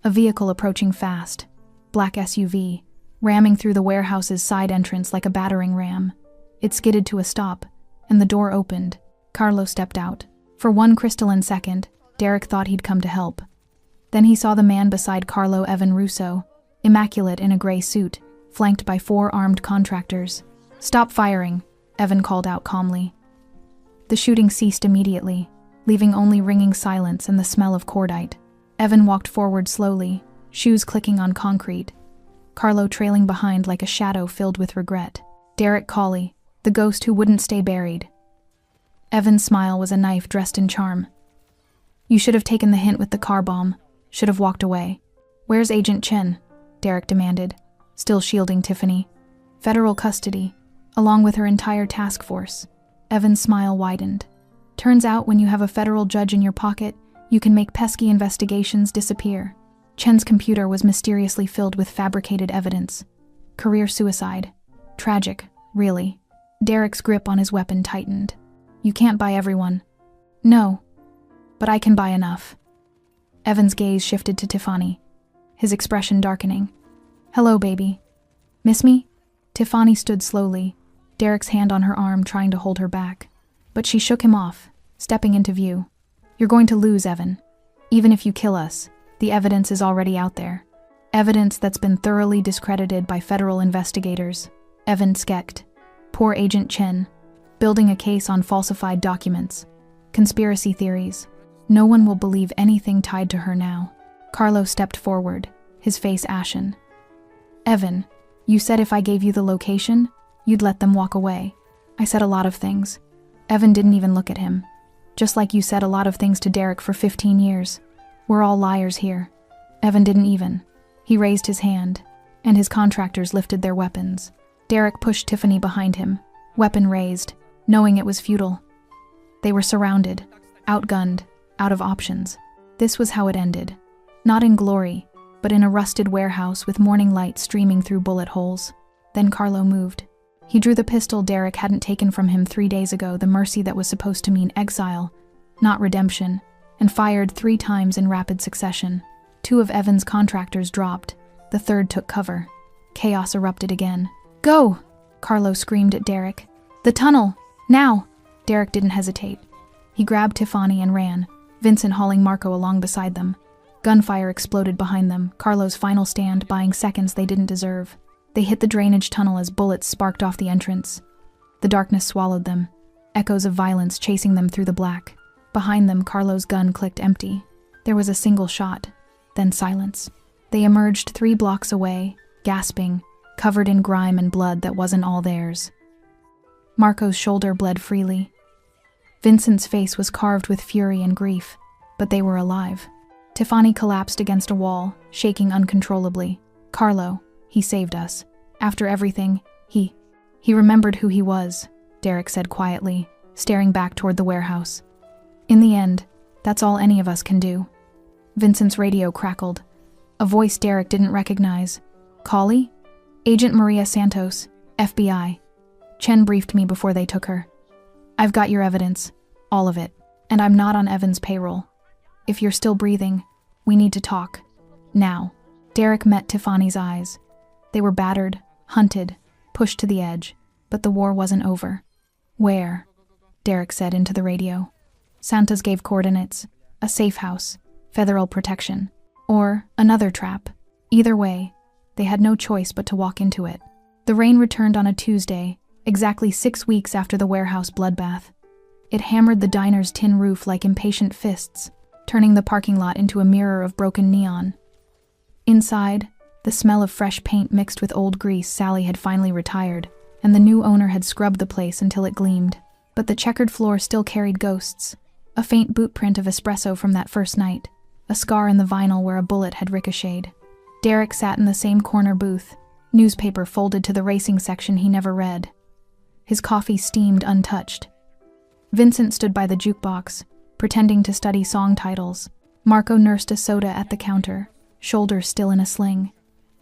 A vehicle approaching fast. Black SUV, ramming through the warehouse's side entrance like a battering ram. It skidded to a stop, and the door opened. Carlo stepped out. For one crystalline second, Derek thought he'd come to help. Then he saw the man beside Carlo, Evan Russo, immaculate in a gray suit, flanked by 4 armed contractors. "Stop firing," Evan called out calmly. The shooting ceased immediately, leaving only ringing silence and the smell of cordite. Evan walked forward slowly, shoes clicking on concrete. Carlo trailing behind like a shadow filled with regret. Derek Cawley, the ghost who wouldn't stay buried. Evan's smile was a knife dressed in charm. "You should have taken the hint with the car bomb. Should have walked away." "Where's Agent Chen?" Derek demanded, still shielding Tiffany. "Federal custody, along with her entire task force." Evan's smile widened. "Turns out when you have a federal judge in your pocket, you can make pesky investigations disappear." Chen's computer was mysteriously filled with fabricated evidence. Career suicide. Tragic, really. Derek's grip on his weapon tightened. "You can't buy everyone." "No, but I can buy enough." Evan's gaze shifted to Tiffany, his expression darkening. "Hello, baby. Miss me?" Tiffany stood slowly, Derek's hand on her arm trying to hold her back. But she shook him off, stepping into view. "You're going to lose, Evan. Even if you kill us, the evidence is already out there. Evidence that's been thoroughly discredited by federal investigators." Evan skecked. "Poor Agent Chen. Building a case on falsified documents. Conspiracy theories. No one will believe anything tied to her now." Carlo stepped forward, his face ashen. "Evan, you said if I gave you the location, you'd let them walk away." "I said a lot of things." Evan didn't even look at him. "Just like you said a lot of things to Derek for 15 years. We're all liars here." Evan didn't even. He raised his hand, and his contractors lifted their weapons. Derek pushed Tiffany behind him, weapon raised, knowing it was futile. They were surrounded, outgunned, out of options. This was how it ended. Not in glory, but in a rusted warehouse with morning light streaming through bullet holes. Then Carlo moved. He drew the pistol Derek hadn't taken from him 3 days ago, the mercy that was supposed to mean exile, not redemption, and fired 3 times in rapid succession. 2 of Evan's contractors dropped. The 3rd took cover. Chaos erupted again. "Go!" Carlo screamed at Derek. "The tunnel! Now!" Derek didn't hesitate. He grabbed Tiffany and ran, Vincent hauling Marco along beside them. Gunfire exploded behind them, Carlo's final stand buying seconds they didn't deserve. They hit the drainage tunnel as bullets sparked off the entrance. The darkness swallowed them, echoes of violence chasing them through the black. Behind them, Carlo's gun clicked empty. There was a single shot, then silence. They emerged 3 blocks away, gasping, covered in grime and blood that wasn't all theirs. Marco's shoulder bled freely. Vincent's face was carved with fury and grief, but they were alive. Tiffany collapsed against a wall, shaking uncontrollably. "Carlo, he saved us. After everything, he remembered who he was," Derek said quietly, staring back toward the warehouse. "In the end, that's all any of us can do." Vincent's radio crackled. A voice Derek didn't recognize. "Cawley? Agent Maria Santos, FBI. Chen briefed me before they took her. I've got your evidence, all of it, and I'm not on Evan's payroll. If you're still breathing, we need to talk. Now." Derek met Tiffany's eyes. They were battered, hunted, pushed to the edge, but the war wasn't over. "Where?" Derek said into the radio. Santos gave coordinates: a safe house, federal protection, or another trap. Either way, they had no choice but to walk into it. The rain returned on a Tuesday, exactly 6 weeks after the warehouse bloodbath. It hammered the diner's tin roof like impatient fists, turning the parking lot into a mirror of broken neon. Inside, the smell of fresh paint mixed with old grease. Sally had finally retired, and the new owner had scrubbed the place until it gleamed. But the checkered floor still carried ghosts. A faint boot print of espresso from that first night, a scar in the vinyl where a bullet had ricocheted. Derek sat in the same corner booth, newspaper folded to the racing section he never read. His coffee steamed untouched. Vincent stood by the jukebox, pretending to study song titles. Marco nursed a soda at the counter, shoulders still in a sling.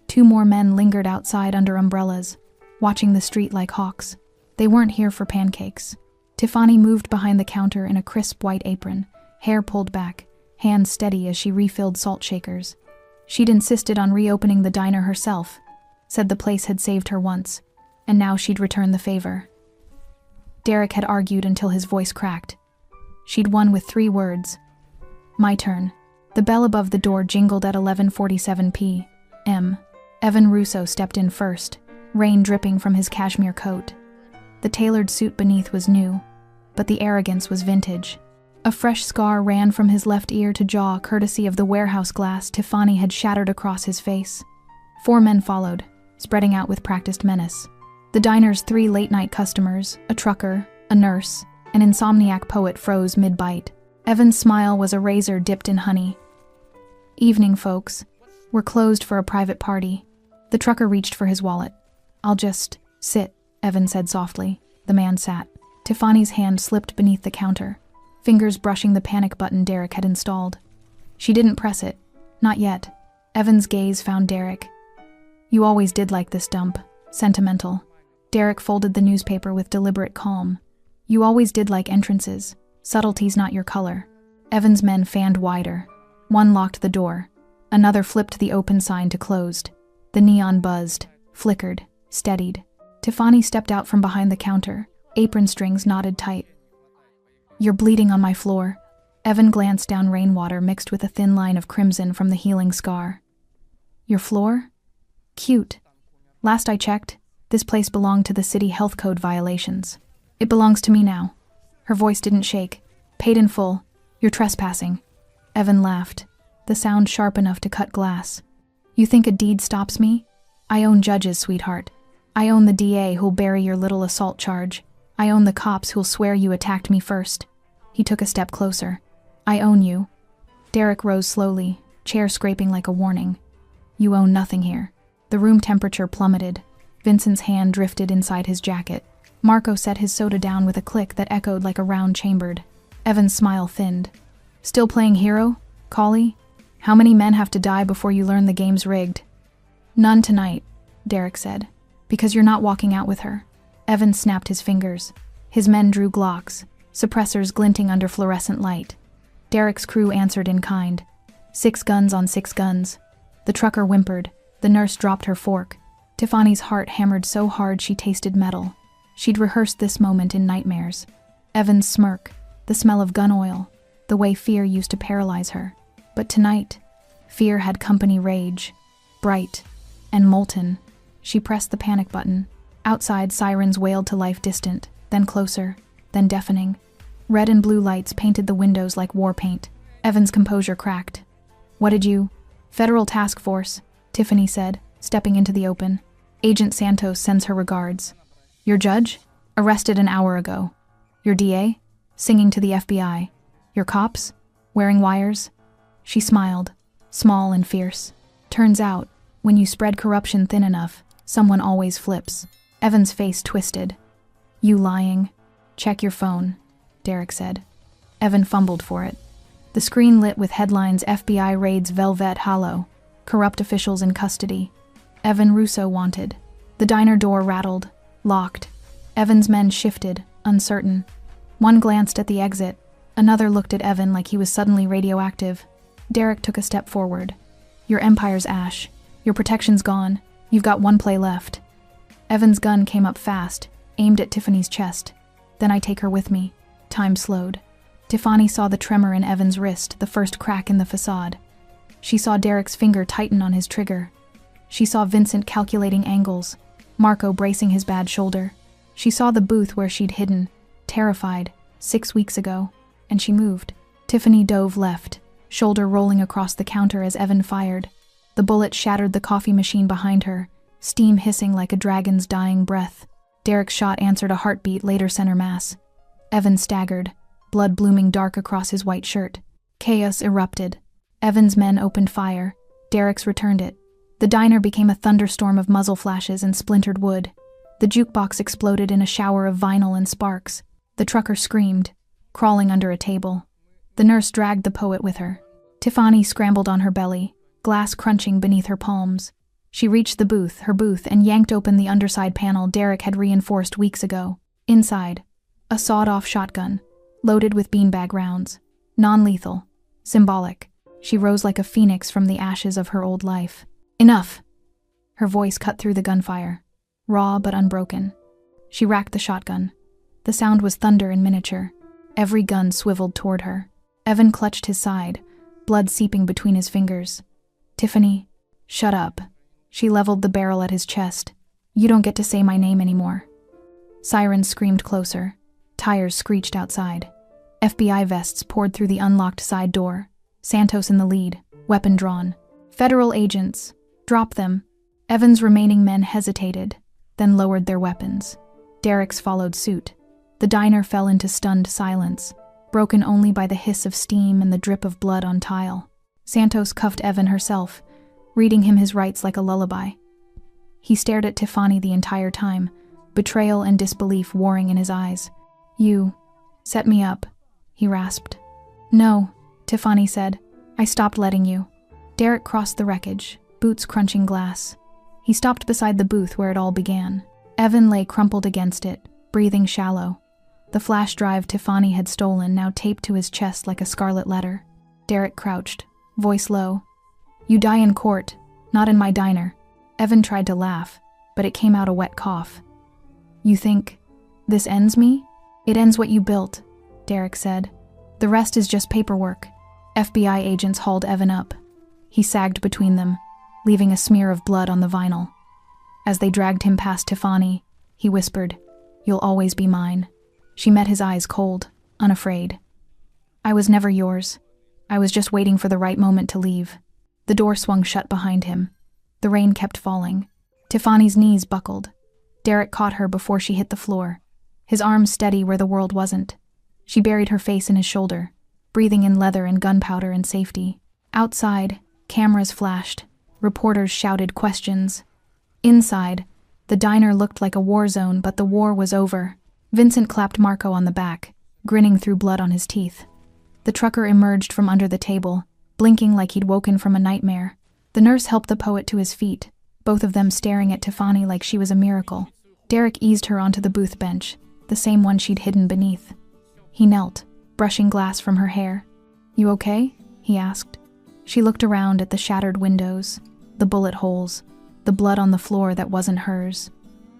2 more men lingered outside under umbrellas, watching the street like hawks. They weren't here for pancakes. Tiffany moved behind the counter in a crisp white apron, hair pulled back, hands steady as she refilled salt shakers. She'd insisted on reopening the diner herself, said the place had saved her once, and now she'd return the favor. Derek had argued until his voice cracked. She'd won with 3 words. My turn. The bell above the door jingled at 11:47 p.m. Evan Russo stepped in first, rain dripping from his cashmere coat. The tailored suit beneath was new, but the arrogance was vintage. A fresh scar ran from his left ear to jaw courtesy of the warehouse glass Tiffany had shattered across his face. 4 men followed, spreading out with practiced menace. The diner's 3 late-night customers, a trucker, a nurse, an insomniac poet froze mid-bite. Evan's smile was a razor dipped in honey. Evening, folks. We're closed for a private party. The trucker reached for his wallet. I'll just sit, Evan said softly. The man sat. Tiffany's hand slipped beneath the counter, fingers brushing the panic button Derek had installed. She didn't press it. Not yet. Evan's gaze found Derek. You always did like this dump. Sentimental. Derek folded the newspaper with deliberate calm. You always did like entrances. Subtlety's not your color. Evan's men fanned wider. One locked the door. Another flipped the open sign to closed. The neon buzzed, flickered, steadied. Tiffany stepped out from behind the counter, apron strings knotted tight. You're bleeding on my floor. Evan glanced down rainwater mixed with a thin line of crimson from the healing scar. Your floor? Cute. Last I checked, this place belonged to the city health code violations. It belongs to me now. Her voice didn't shake. Paid in full. You're trespassing. Evan laughed, the sound sharp enough to cut glass. You think a deed stops me? I own judges, sweetheart. I own the DA who'll bury your little assault charge. I own the cops who'll swear you attacked me first. He took a step closer. I own you. Derek rose slowly, chair scraping like a warning. You own nothing here. The room temperature plummeted. Vincent's hand drifted inside his jacket. Marco set his soda down with a click that echoed like a round chambered. Evan's smile thinned. Still playing hero? Collie? How many men have to die before you learn the game's rigged? None tonight, Derek said. Because you're not walking out with her. Evan snapped his fingers. His men drew Glocks, suppressors glinting under fluorescent light. Derek's crew answered in kind. 6 guns on 6 guns. The trucker whimpered. The nurse dropped her fork. Tiffany's heart hammered so hard she tasted metal. She'd rehearsed this moment in nightmares. Evan's smirk, the smell of gun oil, the way fear used to paralyze her. But tonight, fear had company rage, bright and molten. She pressed the panic button. Outside, sirens wailed to life distant, then closer, then deafening. Red and blue lights painted the windows like war paint. Evan's composure cracked. What did you? Federal task force, Tiffany said, stepping into the open. Agent Santos sends her regards. Your judge? Arrested an hour ago. Your DA? Singing to the FBI. Your cops? Wearing wires? She smiled, small and fierce. Turns out, when you spread corruption thin enough, someone always flips. Evan's face twisted. You lying? Check your phone, Derek said. Evan fumbled for it. The screen lit with headlines FBI raids Velvet Hollow, corrupt officials in custody. Evan Russo wanted. The diner door rattled, locked. Evan's men shifted, uncertain. One glanced at the exit. Another looked at Evan like he was suddenly radioactive. Derek took a step forward. Your empire's ash. Your protection's gone. You've got 1 play left. Evan's gun came up fast, aimed at Tiffany's chest. Then I take her with me. Time slowed. Tiffany saw the tremor in Evan's wrist, the first crack in the facade. She saw Derek's finger tighten on his trigger. She saw Vincent calculating angles, Marco bracing his bad shoulder. She saw the booth where she'd hidden, terrified, 6 weeks ago, and she moved. Tiffany dove left, shoulder rolling across the counter as Evan fired. The bullet shattered the coffee machine behind her, steam hissing like a dragon's dying breath. Derek's shot answered a heartbeat later center mass. Evan staggered, blood blooming dark across his white shirt. Chaos erupted. Evan's men opened fire. Derek's returned it. The diner became a thunderstorm of muzzle flashes and splintered wood. The jukebox exploded in a shower of vinyl and sparks. The trucker screamed, crawling under a table. The nurse dragged the poet with her. Tiffany scrambled on her belly, glass crunching beneath her palms. She reached her booth, and yanked open the underside panel Derek had reinforced weeks ago. Inside, a sawed-off shotgun, loaded with beanbag rounds. Non-lethal, symbolic. She rose like a phoenix from the ashes of her old life. Enough! Her voice cut through the gunfire, raw but unbroken. She racked the shotgun. The sound was thunder in miniature. Every gun swiveled toward her. Evan clutched his side, blood seeping between his fingers. Tiffany, shut up. She leveled the barrel at his chest. You don't get to say my name anymore. Sirens screamed closer. Tires screeched outside. FBI vests poured through the unlocked side door. Santos in the lead, weapon drawn. Federal agents. Drop them. Evan's remaining men hesitated, then lowered their weapons. Derek's followed suit. The diner fell into stunned silence, broken only by the hiss of steam and the drip of blood on tile. Santos cuffed Evan herself, reading him his rights like a lullaby. He stared at Tiffany the entire time, betrayal and disbelief warring in his eyes. You set me up, he rasped. No, Tiffany said. I stopped letting you. Derek crossed the wreckage, boots crunching glass. He stopped beside the booth where it all began. Evan lay crumpled against it, breathing shallow. The flash drive Tiffany had stolen now taped to his chest like a scarlet letter. Derek crouched, voice low. You die in court, not in my diner. Evan tried to laugh, but it came out a wet cough. You think this ends me? It ends what you built, Derek said. The rest is just paperwork. FBI agents hauled Evan up. He sagged between them, leaving a smear of blood on the vinyl. As they dragged him past Tiffany, he whispered, You'll always be mine. She met his eyes cold, unafraid. I was never yours. I was just waiting for the right moment to leave. The door swung shut behind him. The rain kept falling. Tiffany's knees buckled. Derek caught her before she hit the floor, his arms steady where the world wasn't. She buried her face in his shoulder, breathing in leather and gunpowder and safety. Outside, cameras flashed. Reporters shouted questions. Inside, the diner looked like a war zone, but the war was over. Vincent clapped Marco on the back, grinning through blood on his teeth. The trucker emerged from under the table, blinking like he'd woken from a nightmare. The nurse helped the poet to his feet, both of them staring at Tiffany like she was a miracle. Derek eased her onto the booth bench, the same one she'd hidden beneath. He knelt, brushing glass from her hair. You okay? He asked. She looked around at the shattered windows, the bullet holes, the blood on the floor that wasn't hers.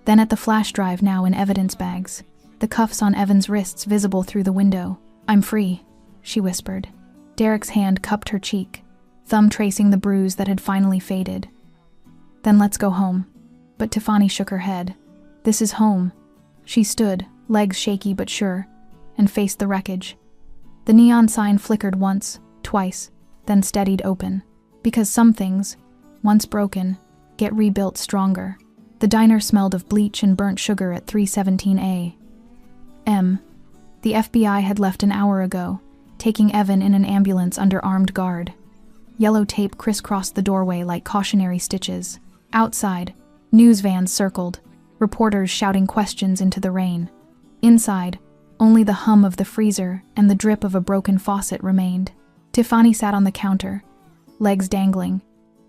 Then at the flash drive now in evidence bags, the cuffs on Evan's wrists visible through the window. I'm free, she whispered. Derek's hand cupped her cheek, thumb tracing the bruise that had finally faded. Then let's go home. But Tiffany shook her head. This is home. She stood, legs shaky but sure, and faced the wreckage. The neon sign flickered once, twice, then steadied open. Because some things, once broken, get rebuilt stronger. The diner smelled of bleach and burnt sugar at 317 A.M. The FBI had left an hour ago, taking Evan in an ambulance under armed guard. Yellow tape crisscrossed the doorway like cautionary stitches. Outside, news vans circled, reporters shouting questions into the rain. Inside, only the hum of the freezer and the drip of a broken faucet remained. Tiffany sat on the counter, legs dangling,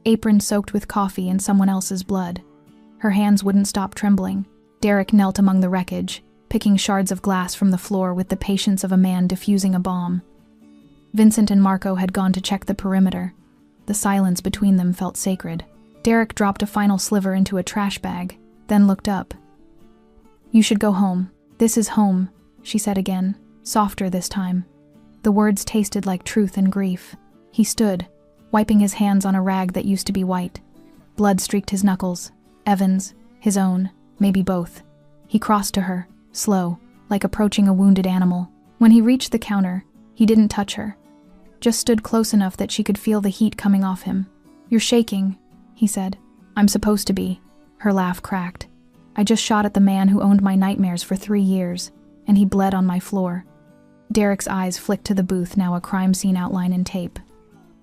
apron soaked with coffee and someone else's blood. Her hands wouldn't stop trembling. Derek knelt among the wreckage, picking shards of glass from the floor with the patience of a man defusing a bomb. Vincent and Marco had gone to check the perimeter. The silence between them felt sacred. Derek dropped a final sliver into a trash bag, then looked up. You should go home. This is home, she said again, softer this time. The words tasted like truth and grief. He stood, wiping his hands on a rag that used to be white. Blood streaked his knuckles. Evan's, his own, maybe both. He crossed to her, slow, like approaching a wounded animal. When he reached the counter, he didn't touch her. Just stood close enough that she could feel the heat coming off him. You're shaking, he said. I'm supposed to be. Her laugh cracked. I just shot at the man who owned my nightmares for 3 years, and he bled on my floor. Derek's eyes flicked to the booth, now a crime scene outline in tape.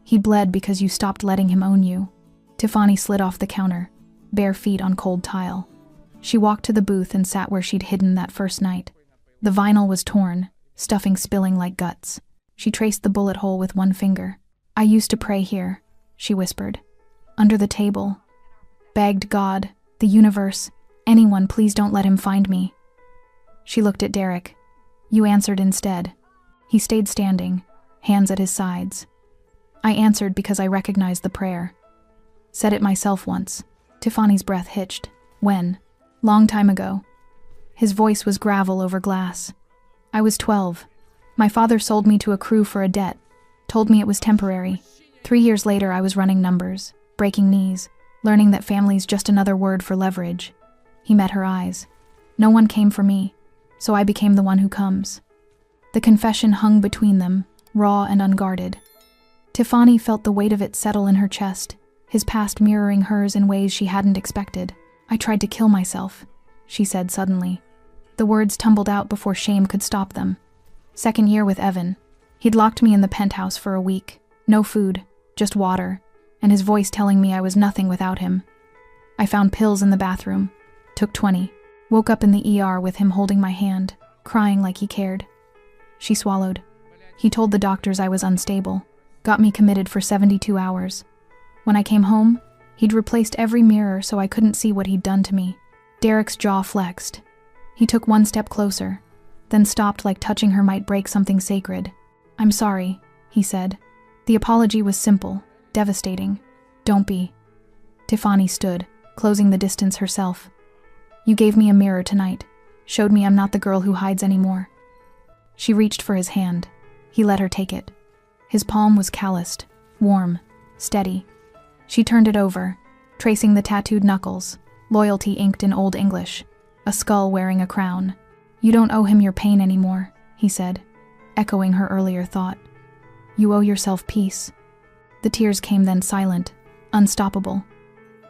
He bled because you stopped letting him own you. Tiffany slid off the counter, bare feet on cold tile. She walked to the booth and sat where she'd hidden that first night. The vinyl was torn, stuffing spilling like guts. She traced the bullet hole with one finger. "I used to pray here," she whispered. "Under the table. Begged God, the universe, anyone, please don't let him find me." She looked at Derek. "You answered instead." He stayed standing, hands at his sides. "I answered because I recognized the prayer. Said it myself once." Tiffany's breath hitched. "When?" "Long time ago." His voice was gravel over glass. "I was 12. My father sold me to a crew for a debt, told me it was temporary. 3 years later I was running numbers, breaking knees, learning that family's just another word for leverage." He met her eyes. "No one came for me, so I became the one who comes." The confession hung between them, raw and unguarded. Tiffany felt the weight of it settle in her chest, his past mirroring hers in ways she hadn't expected. "I tried to kill myself," she said suddenly. The words tumbled out before shame could stop them. "Second year with Evan. He'd locked me in the penthouse for a week. No food, just water, and his voice telling me I was nothing without him. I found pills in the bathroom. Took 20. Woke up in the ER with him holding my hand, crying like he cared." She swallowed. "He told the doctors I was unstable. Got me committed for 72 hours. When I came home, he'd replaced every mirror so I couldn't see what he'd done to me." Derek's jaw flexed. He took one step closer, then stopped like touching her might break something sacred. "I'm sorry," he said. The apology was simple, devastating. "Don't be." Tiffany stood, closing the distance herself. "You gave me a mirror tonight, showed me I'm not the girl who hides anymore." She reached for his hand. He let her take it. His palm was calloused, warm, steady. She turned it over, tracing the tattooed knuckles, loyalty inked in Old English, a skull wearing a crown. "You don't owe him your pain anymore," he said, echoing her earlier thought. "You owe yourself peace." The tears came then silent, unstoppable.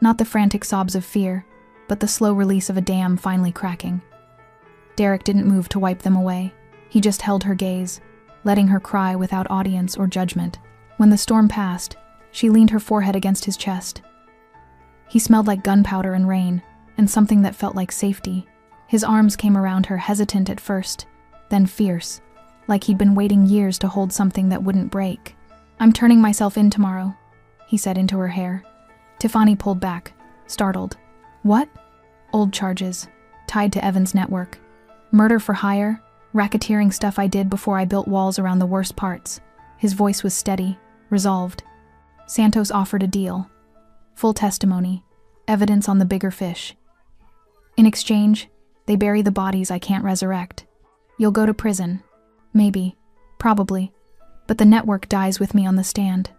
Not the frantic sobs of fear, but the slow release of a dam finally cracking. Derek didn't move to wipe them away. He just held her gaze, letting her cry without audience or judgment. When the storm passed, she leaned her forehead against his chest. He smelled like gunpowder and rain, and something that felt like safety. His arms came around her, hesitant at first, then fierce, like he'd been waiting years to hold something that wouldn't break. "I'm turning myself in tomorrow," he said into her hair. Tiffany pulled back, startled. "What?" "Old charges, tied to Evan's network. Murder for hire, racketeering stuff I did before I built walls around the worst parts." His voice was steady, resolved. "Santos offered a deal. Full testimony, evidence on the bigger fish. In exchange, they bury the bodies I can't resurrect. You'll go to prison. Maybe. Probably. But the network dies with me on the stand."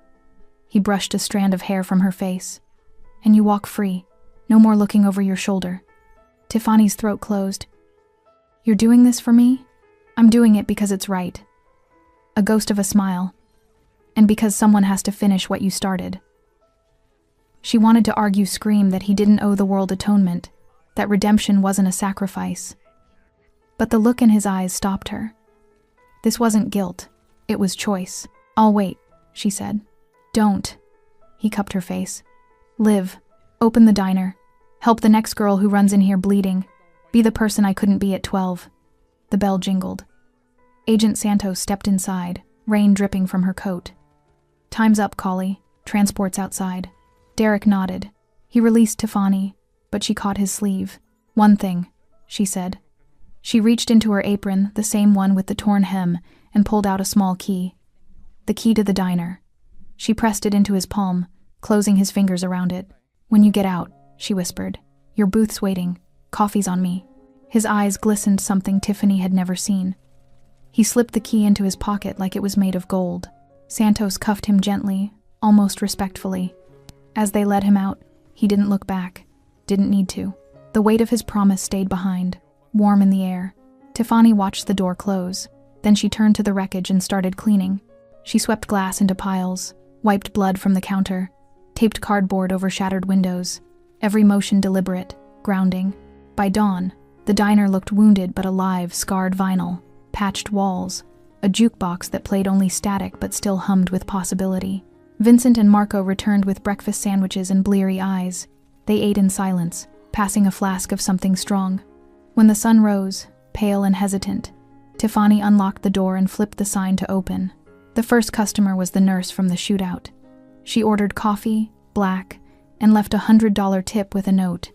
He brushed a strand of hair from her face. "And you walk free. No more looking over your shoulder." Tiffany's throat closed. "You're doing this for me?" "I'm doing it because it's right." A ghost of a smile. "And because someone has to finish what you started." She wanted to argue, scream that he didn't owe the world atonement, that redemption wasn't a sacrifice. But the look in his eyes stopped her. This wasn't guilt, it was choice. "I'll wait," she said. "Don't." He cupped her face. "Live. Open the diner. Help the next girl who runs in here bleeding. Be the person I couldn't be at 12. The bell jingled. Agent Santos stepped inside, rain dripping from her coat. "Time's up, Collie. Transport's outside." Derek nodded. He released Tiffany, but she caught his sleeve. "One thing," she said. She reached into her apron, the same one with the torn hem, and pulled out a small key. The key to the diner. She pressed it into his palm, closing his fingers around it. "When you get out," she whispered. "Your booth's waiting. Coffee's on me." His eyes glistened, something Tiffany had never seen. He slipped the key into his pocket like it was made of gold. Santos cuffed him gently, almost respectfully. As they led him out, he didn't look back. Didn't need to. The weight of his promise stayed behind, warm in the air. Tiffany watched the door close. Then she turned to the wreckage and started cleaning. She swept glass into piles, wiped blood from the counter, taped cardboard over shattered windows, every motion deliberate, grounding. By dawn, the diner looked wounded but alive, scarred vinyl, patched walls, a jukebox that played only static but still hummed with possibility. Vincent and Marco returned with breakfast sandwiches and bleary eyes. They ate in silence, passing a flask of something strong. When the sun rose, pale and hesitant, Tiffany unlocked the door and flipped the sign to open. The first customer was the nurse from the shootout. She ordered coffee, black, and left a $100 tip with a note.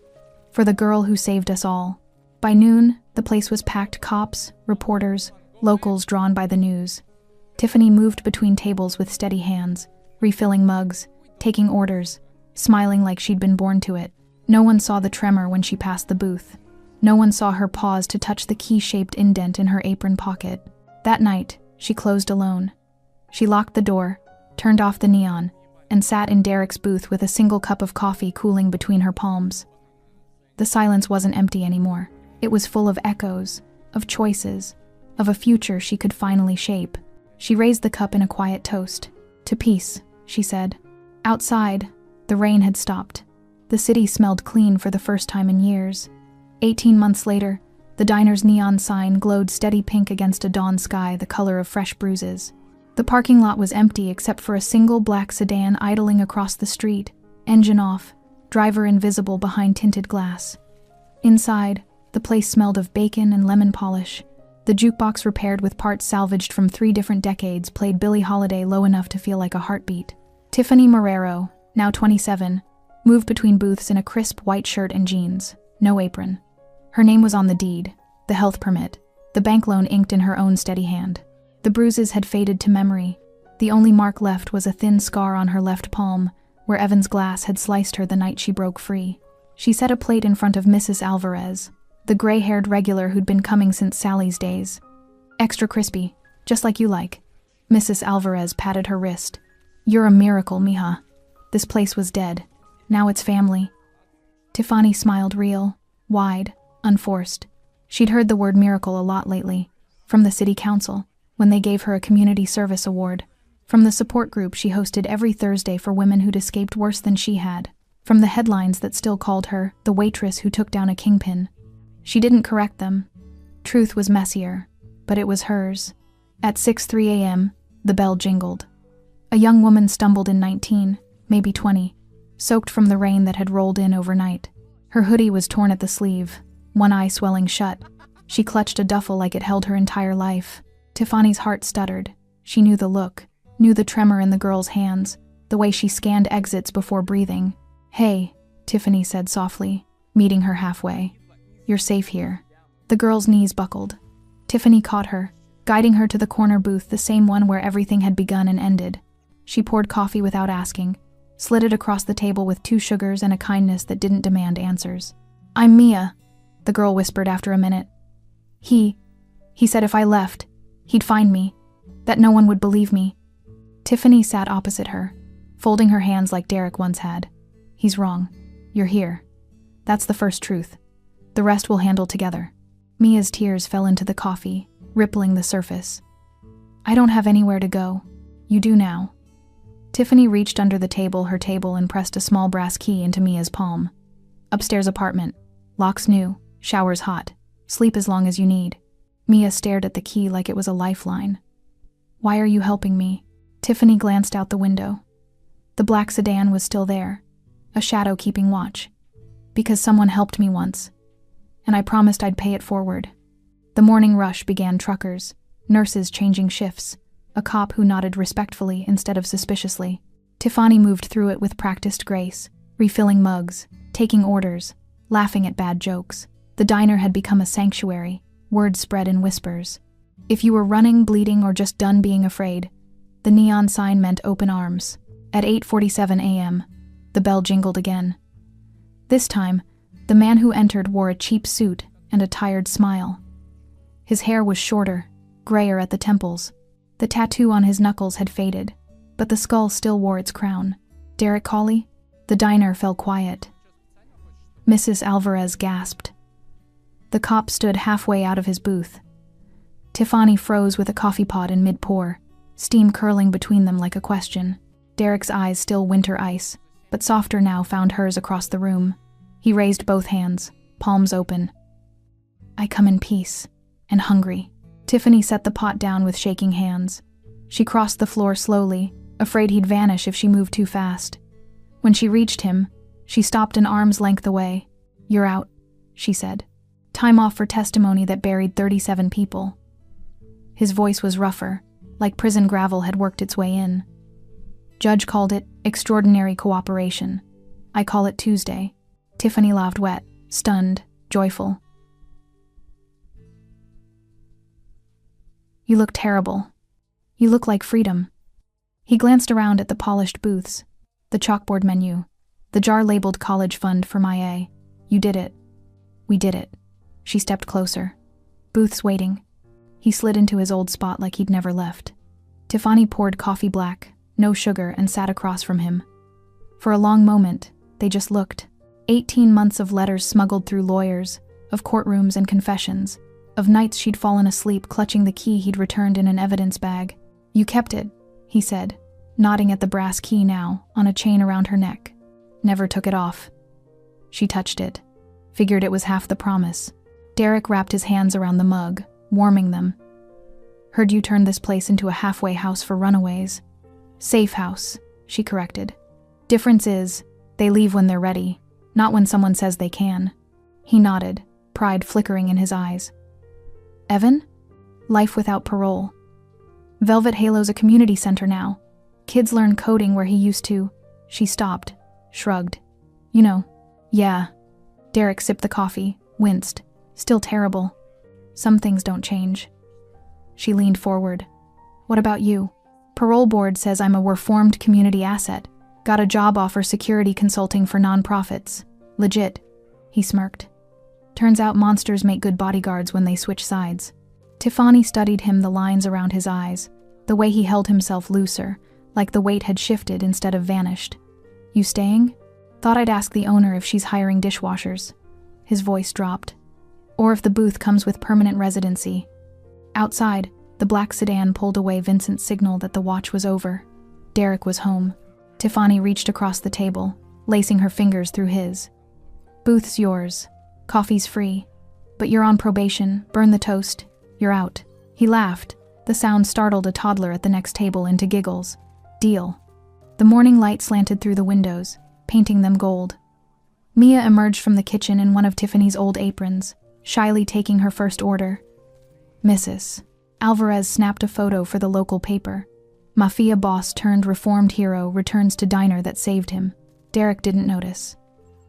For the girl who saved us all. By noon, the place was packed: cops, reporters, locals drawn by the news. Tiffany moved between tables with steady hands, refilling mugs, taking orders, smiling like she'd been born to it. No one saw the tremor when she passed the booth. No one saw her pause to touch the key-shaped indent in her apron pocket. That night, she closed alone. She locked the door, turned off the neon, and sat in Derek's booth with a single cup of coffee cooling between her palms. The silence wasn't empty anymore. It was full of echoes, of choices, of a future she could finally shape. She raised the cup in a quiet toast. "To peace," she said. Outside, the rain had stopped. The city smelled clean for the first time in years. 18 months later, the diner's neon sign glowed steady pink against a dawn sky the color of fresh bruises. The parking lot was empty except for a single black sedan idling across the street, engine off, driver invisible behind tinted glass. Inside, the place smelled of bacon and lemon polish. The jukebox, repaired with parts salvaged from 3 different decades, played Billie Holiday low enough to feel like a heartbeat. Tiffany Marrero, now 27, moved between booths in a crisp white shirt and jeans, no apron. Her name was on the deed, the health permit, the bank loan inked in her own steady hand. The bruises had faded to memory. The only mark left was a thin scar on her left palm, where Evan's glass had sliced her the night she broke free. She set a plate in front of Mrs. Alvarez, the gray-haired regular who'd been coming since Sally's days. "Extra crispy, just like you like." Mrs. Alvarez patted her wrist. "You're a miracle, mija. This place was dead. Now it's family." Tiffany smiled, real, wide, unforced. She'd heard the word miracle a lot lately, from the city council, when they gave her a community service award, from the support group she hosted every Thursday for women who'd escaped worse than she had, from the headlines that still called her the waitress who took down a kingpin. She didn't correct them. Truth was messier, but it was hers. At 6:03 a.m., the bell jingled. A young woman stumbled in, 19, maybe 20, soaked from the rain that had rolled in overnight. Her hoodie was torn at the sleeve, one eye swelling shut. She clutched a duffel like it held her entire life. Tiffany's heart stuttered. She knew the look, knew the tremor in the girl's hands, the way she scanned exits before breathing. "Hey," Tiffany said softly, meeting her halfway. "You're safe here." The girl's knees buckled. Tiffany caught her, guiding her to the corner booth, the same one where everything had begun and ended. She poured coffee without asking, slid it across the table with 2 sugars and a kindness that didn't demand answers. "I'm Mia," the girl whispered after a minute. He said if I left, he'd find me, that no one would believe me." Tiffany sat opposite her, folding her hands like Derek once had. "He's wrong. You're here. That's the first truth. The rest we'll handle together." Mia's tears fell into the coffee, rippling the surface. "I don't have anywhere to go. You do now." Tiffany reached under the table, her table, and pressed a small brass key into Mia's palm. "Upstairs apartment. Locks new, showers hot. Sleep as long as you need." Mia stared at the key like it was a lifeline. "Why are you helping me?" Tiffany glanced out the window. The black sedan was still there, a shadow keeping watch. "Because someone helped me once, and I promised I'd pay it forward." The morning rush began: truckers, nurses changing shifts, a cop who nodded respectfully instead of suspiciously. Tiffany moved through it with practiced grace, refilling mugs, taking orders, laughing at bad jokes. The diner had become a sanctuary, words spread in whispers. If you were running, bleeding, or just done being afraid, the neon sign meant open arms. At 8:47 a.m., the bell jingled again. This time, the man who entered wore a cheap suit and a tired smile. His hair was shorter, grayer at the temples. The tattoo on his knuckles had faded, but the skull still wore its crown. "Derek Cawley?" The diner fell quiet. Mrs. Alvarez gasped. The cop stood halfway out of his booth. Tiffany froze with a coffee pot in mid-pour, steam curling between them like a question. Derek's eyes, still winter ice, but softer now, found hers across the room. He raised both hands, palms open. "I come in peace, and hungry." Tiffany set the pot down with shaking hands. She crossed the floor slowly, afraid he'd vanish if she moved too fast. When she reached him, she stopped an arm's length away. You're out, she said. Time off for testimony that buried 37 people. His voice was rougher, like prison gravel had worked its way in. Judge called it extraordinary cooperation. I call it Tuesday. Tiffany laughed wet, stunned, joyful. You look terrible. You look like freedom. He glanced around at the polished booths, the chalkboard menu, the jar labeled college fund for my A. You did it. We did it. She stepped closer. Booths waiting. He slid into his old spot like he'd never left. Tiffany poured coffee black, no sugar, and sat across from him. For a long moment, they just looked. 18 months of letters smuggled through lawyers, of courtrooms and confessions, of nights she'd fallen asleep clutching the key he'd returned in an evidence bag. You kept it, he said, nodding at the brass key now, on a chain around her neck. Never took it off. She touched it. Figured it was half the promise. Derek wrapped his hands around the mug, warming them. Heard you turned this place into a halfway house for runaways. Safe house, she corrected. Difference is, they leave when they're ready, not when someone says they can. He nodded, pride flickering in his eyes. Evan? Life without parole. Velvet Halo's a community center now. Kids learn coding where he used to. She stopped, shrugged. You know, yeah. Derek sipped the coffee, winced. Still terrible. Some things don't change. She leaned forward. What about you? Parole board says I'm a reformed community asset. Got a job offer security consulting for nonprofits. Legit. He smirked. Turns out monsters make good bodyguards when they switch sides. Tiffany studied him, the lines around his eyes, the way he held himself looser, like the weight had shifted instead of vanished. You staying? Thought I'd ask the owner if she's hiring dishwashers. His voice dropped. Or if the booth comes with permanent residency. Outside, the black sedan pulled away. Vincent's signal that the watch was over. Derek was home. Tiffany reached across the table, lacing her fingers through his. Booth's yours. Coffee's free. But you're on probation. Burn the toast. You're out. He laughed. The sound startled a toddler at the next table into giggles. Deal. The morning light slanted through the windows, painting them gold. Mia emerged from the kitchen in one of Tiffany's old aprons, shyly taking her first order. Mrs. Alvarez snapped a photo for the local paper. Mafia boss turned reformed hero returns to diner that saved him. Derek didn't notice.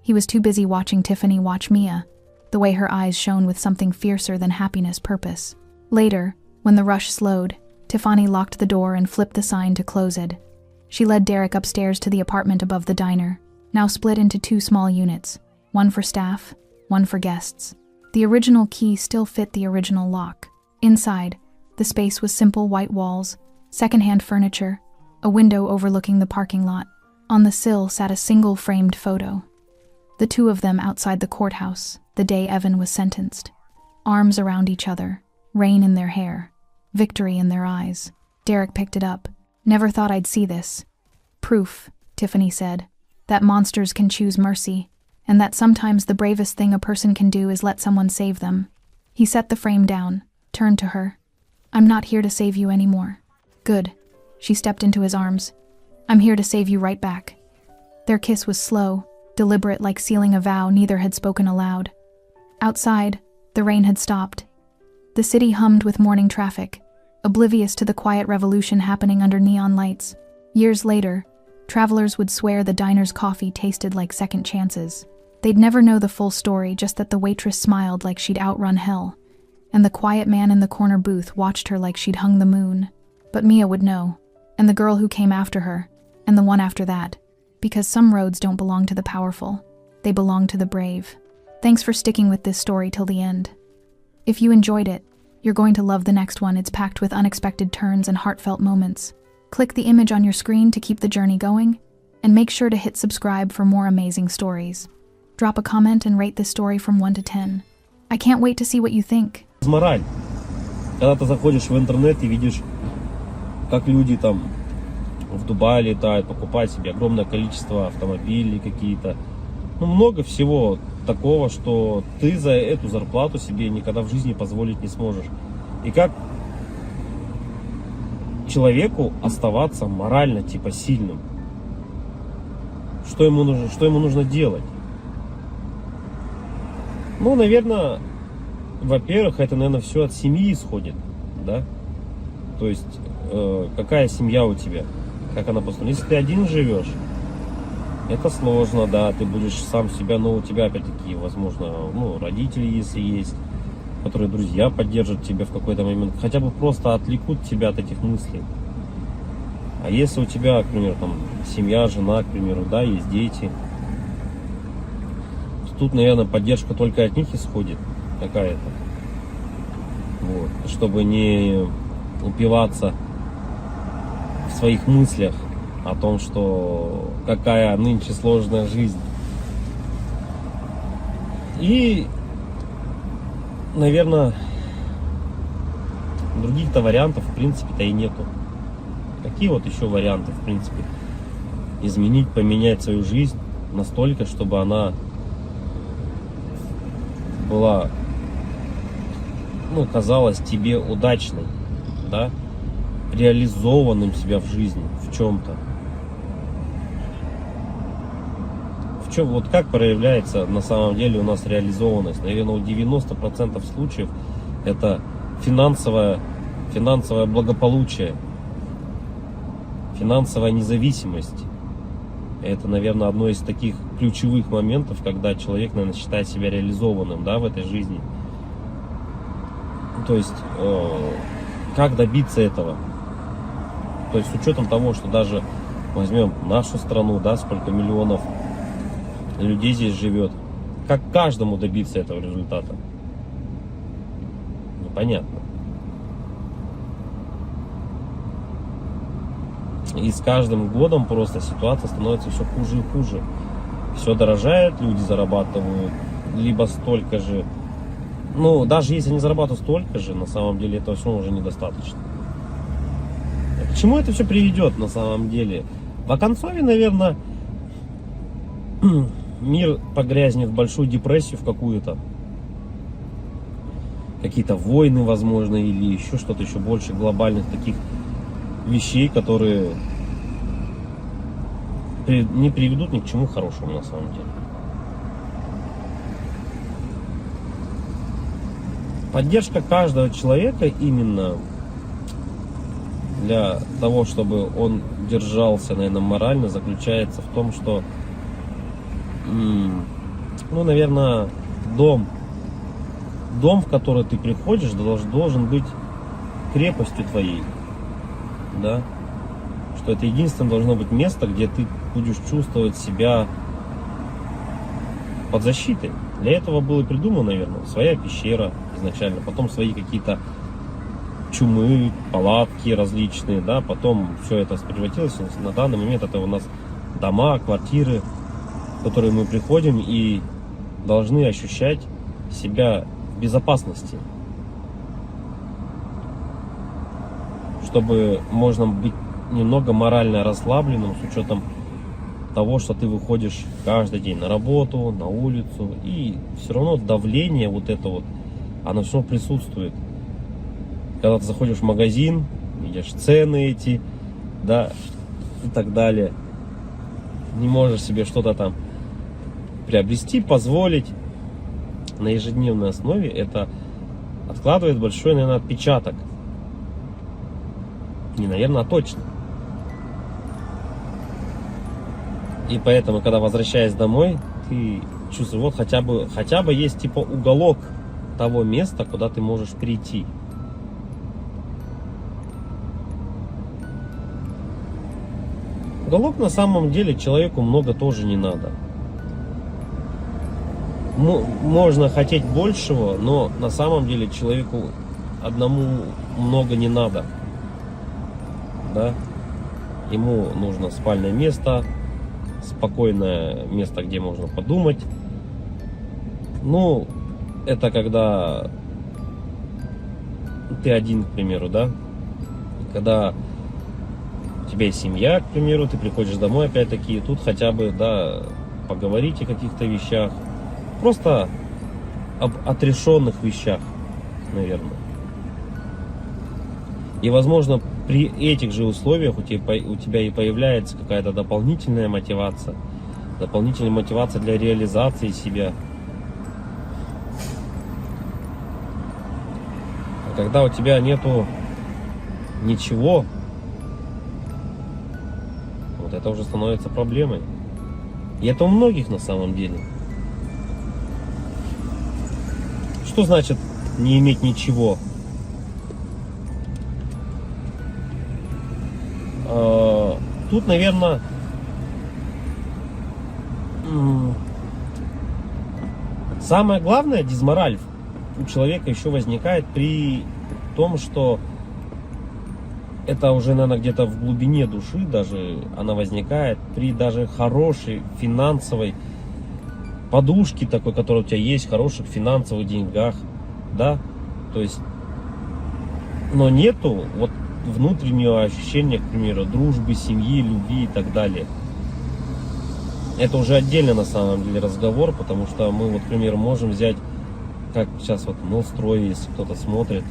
He was too busy watching Tiffany watch Mia, the way her eyes shone with something fiercer than happiness purpose. Later, when the rush slowed, Tiffany locked the door and flipped the sign to close it. She led Derek upstairs to the apartment above the diner, now split into 2 small units, one for staff, one for guests. The original key still fit the original lock. Inside, the space was simple white walls, secondhand furniture, a window overlooking the parking lot. On the sill sat a single framed photo. The 2 of them outside the courthouse, the day Evan was sentenced. Arms around each other, rain in their hair, victory in their eyes. Derek picked it up. Never thought I'd see this. Proof, Tiffany said, that monsters can choose mercy, and that sometimes the bravest thing a person can do is let someone save them. He set the frame down, turned to her. I'm not here to save you anymore. Good. She stepped into his arms. I'm here to save you right back. Their kiss was slow, deliberate, like sealing a vow neither had spoken aloud. Outside, the rain had stopped. The city hummed with morning traffic, oblivious to the quiet revolution happening under neon lights. Years later, travelers would swear the diner's coffee tasted like second chances. They'd never know the full story, just that the waitress smiled like she'd outrun hell, and the quiet man in the corner booth watched her like she'd hung the moon. But Mia would know, and the girl who came after her, and the one after that, because some roads don't belong to the powerful, they belong to the brave. Thanks for sticking with this story till the end. If you enjoyed it, you're going to love the next one. It's packed with unexpected turns and heartfelt moments. Click the image on your screen to keep the journey going, and make sure to hit subscribe for more amazing stories. Drop a comment and rate this story from 1 to 10. I can't wait to see what you think. Мораль. Когда ты заходишь в интернет и видишь, как люди там в Дубае летают, покупают себе огромное количество автомобилей какие-то. Ну, много всего такого, что ты за эту зарплату себе никогда в жизни позволить не сможешь. И как человеку оставаться морально типа сильным? Что ему нужно делать? Ну, наверное, во-первых, это, наверное, все от семьи исходит, да? То есть, какая семья у тебя, как она построена. Если ты один живешь, это сложно, да, ты будешь сам себя, но у тебя, опять-таки, возможно, ну, родители, если есть, которые друзья поддержат тебя в какой-то момент, хотя бы просто отвлекут тебя от этих мыслей. А если у тебя, к примеру, там, семья, жена, к примеру, да, есть дети, то тут, наверное, поддержка только от них исходит какая-то. Вот. Чтобы не упиваться в своих мыслях о том, что какая нынче сложная жизнь. И, наверное, других-то вариантов, в принципе-то, и нету. Какие вот еще варианты, в принципе, изменить, поменять свою жизнь настолько, чтобы она была, ну, казалась тебе удачной, да, реализованным себя в жизни, в чем-то. В чем, вот как проявляется на самом деле у нас реализованность? Наверное, у 90% случаев это финансовое благополучие, финансовая независимость. Это, наверное, одно из таких ключевых моментов, когда человек, наверное, считает себя реализованным, да, в этой жизни. То есть, как добиться этого? То есть, с учетом того, что даже возьмем нашу страну, да, сколько миллионов людей здесь живет, как каждому добиться этого результата? Непонятно. И с каждым годом просто ситуация становится все хуже и хуже. Все дорожает, люди зарабатывают либо столько же. Ну, даже если они зарабатывают столько же, на самом деле этого все уже недостаточно. К чему это все приведет на самом деле? В оконцове, наверное, мир погрязнет в большую депрессию в какую-то. Какие-то войны, возможно, или еще что-то еще больше глобальных таких вещей, которые не приведут ни к чему хорошему на самом деле. Поддержка каждого человека именно для того, чтобы он держался, наверное, морально, заключается в том, что, ну, наверное, дом, в который ты приходишь, должен быть крепостью твоей, да, что это единственное должно быть место, где ты будешь чувствовать себя под защитой. Для этого было придумано, наверное, своя пещера изначально, потом свои какие-то чумы, палатки различные, да, потом все это превратилось, на данный момент это у нас дома, квартиры, в которые мы приходим и должны ощущать себя в безопасности, чтобы можно быть немного морально расслабленным с учетом того, что ты выходишь каждый день на работу, на улицу, и все равно давление вот это вот, оно все равно присутствует. Когда ты заходишь в магазин, видишь цены эти, да, и так далее, не можешь себе что-то там приобрести, позволить на ежедневной основе, это откладывает большой, наверное, отпечаток. Не, наверное, а точно. И поэтому, когда возвращаясь домой, ты чувствуешь, вот хотя бы есть типа уголок того места, куда ты можешь прийти. Уголок на самом деле человеку много тоже не надо. Можно хотеть большего, но на самом деле человеку одному много не надо. Да? Ему нужно спальное место, спокойное место, где можно подумать. Ну, это когда ты один, к примеру, да? Когда у тебя есть семья, к примеру, ты приходишь домой, опять-таки, и тут хотя бы, да, поговорить о каких-то вещах. Просто об отрешенных вещах, наверное. И, возможно, при этих же условиях у тебя и появляется какая-то дополнительная мотивация для реализации себя. И когда у тебя нету ничего, вот это уже становится проблемой. И это у многих на самом деле. Что значит не иметь ничего? Тут, наверное, самое главное, дизмораль у человека еще возникает при том, что это уже, наверное, где-то в глубине души даже она возникает при даже хорошей финансовой подушке такой, которая у тебя есть, хороших финансовых деньгах, да, то есть, но нету вот внутреннего ощущения, к примеру, дружбы, семьи, любви и так далее. Это уже отдельно на самом деле разговор, потому что мы, вот, к примеру, можем взять, как сейчас вот Новстрой, если кто-то смотрит,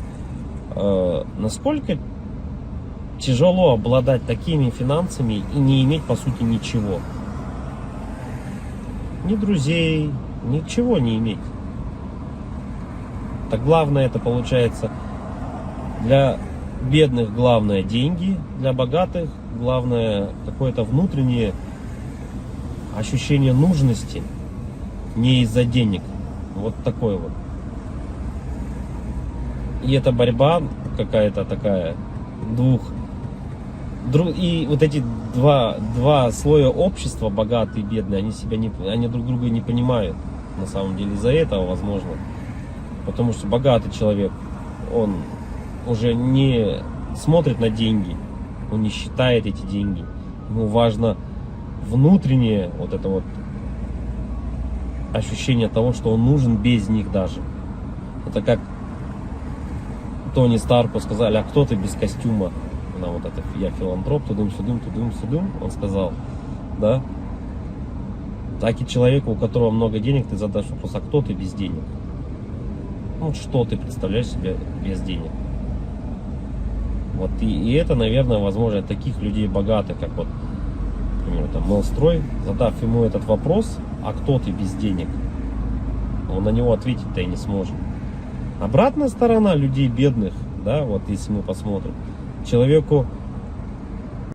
насколько тяжело обладать такими финансами и не иметь, по сути, ничего. Ни друзей, ничего не иметь. Так главное это получается для бедных главное деньги, для богатых главное какое-то внутреннее ощущение нужности, не из-за денег. Вот такой вот. И это борьба какая-то такая и вот эти два слоя общества, богатые и бедные, они друг друга не понимают. На самом деле из-за этого возможно. Потому что богатый человек, он уже не смотрит на деньги, он не считает эти деньги. Ему важно внутреннее вот это вот ощущение того, что он нужен без них даже. Это как Тони Старку сказали: а кто ты без костюма? На вот это я филантроп, тудым-сюдым, он сказал, да? Так и человеку, у которого много денег, ты задашь вопрос: а кто ты без денег? Ну, что ты представляешь себе без денег? Вот, и это, наверное, возможно, таких людей богатых, как вот, например, там, Новстрой, задав ему этот вопрос: а кто ты без денег? Он на него ответить-то и не сможет. Обратная сторона людей бедных, да, вот если мы посмотрим, человеку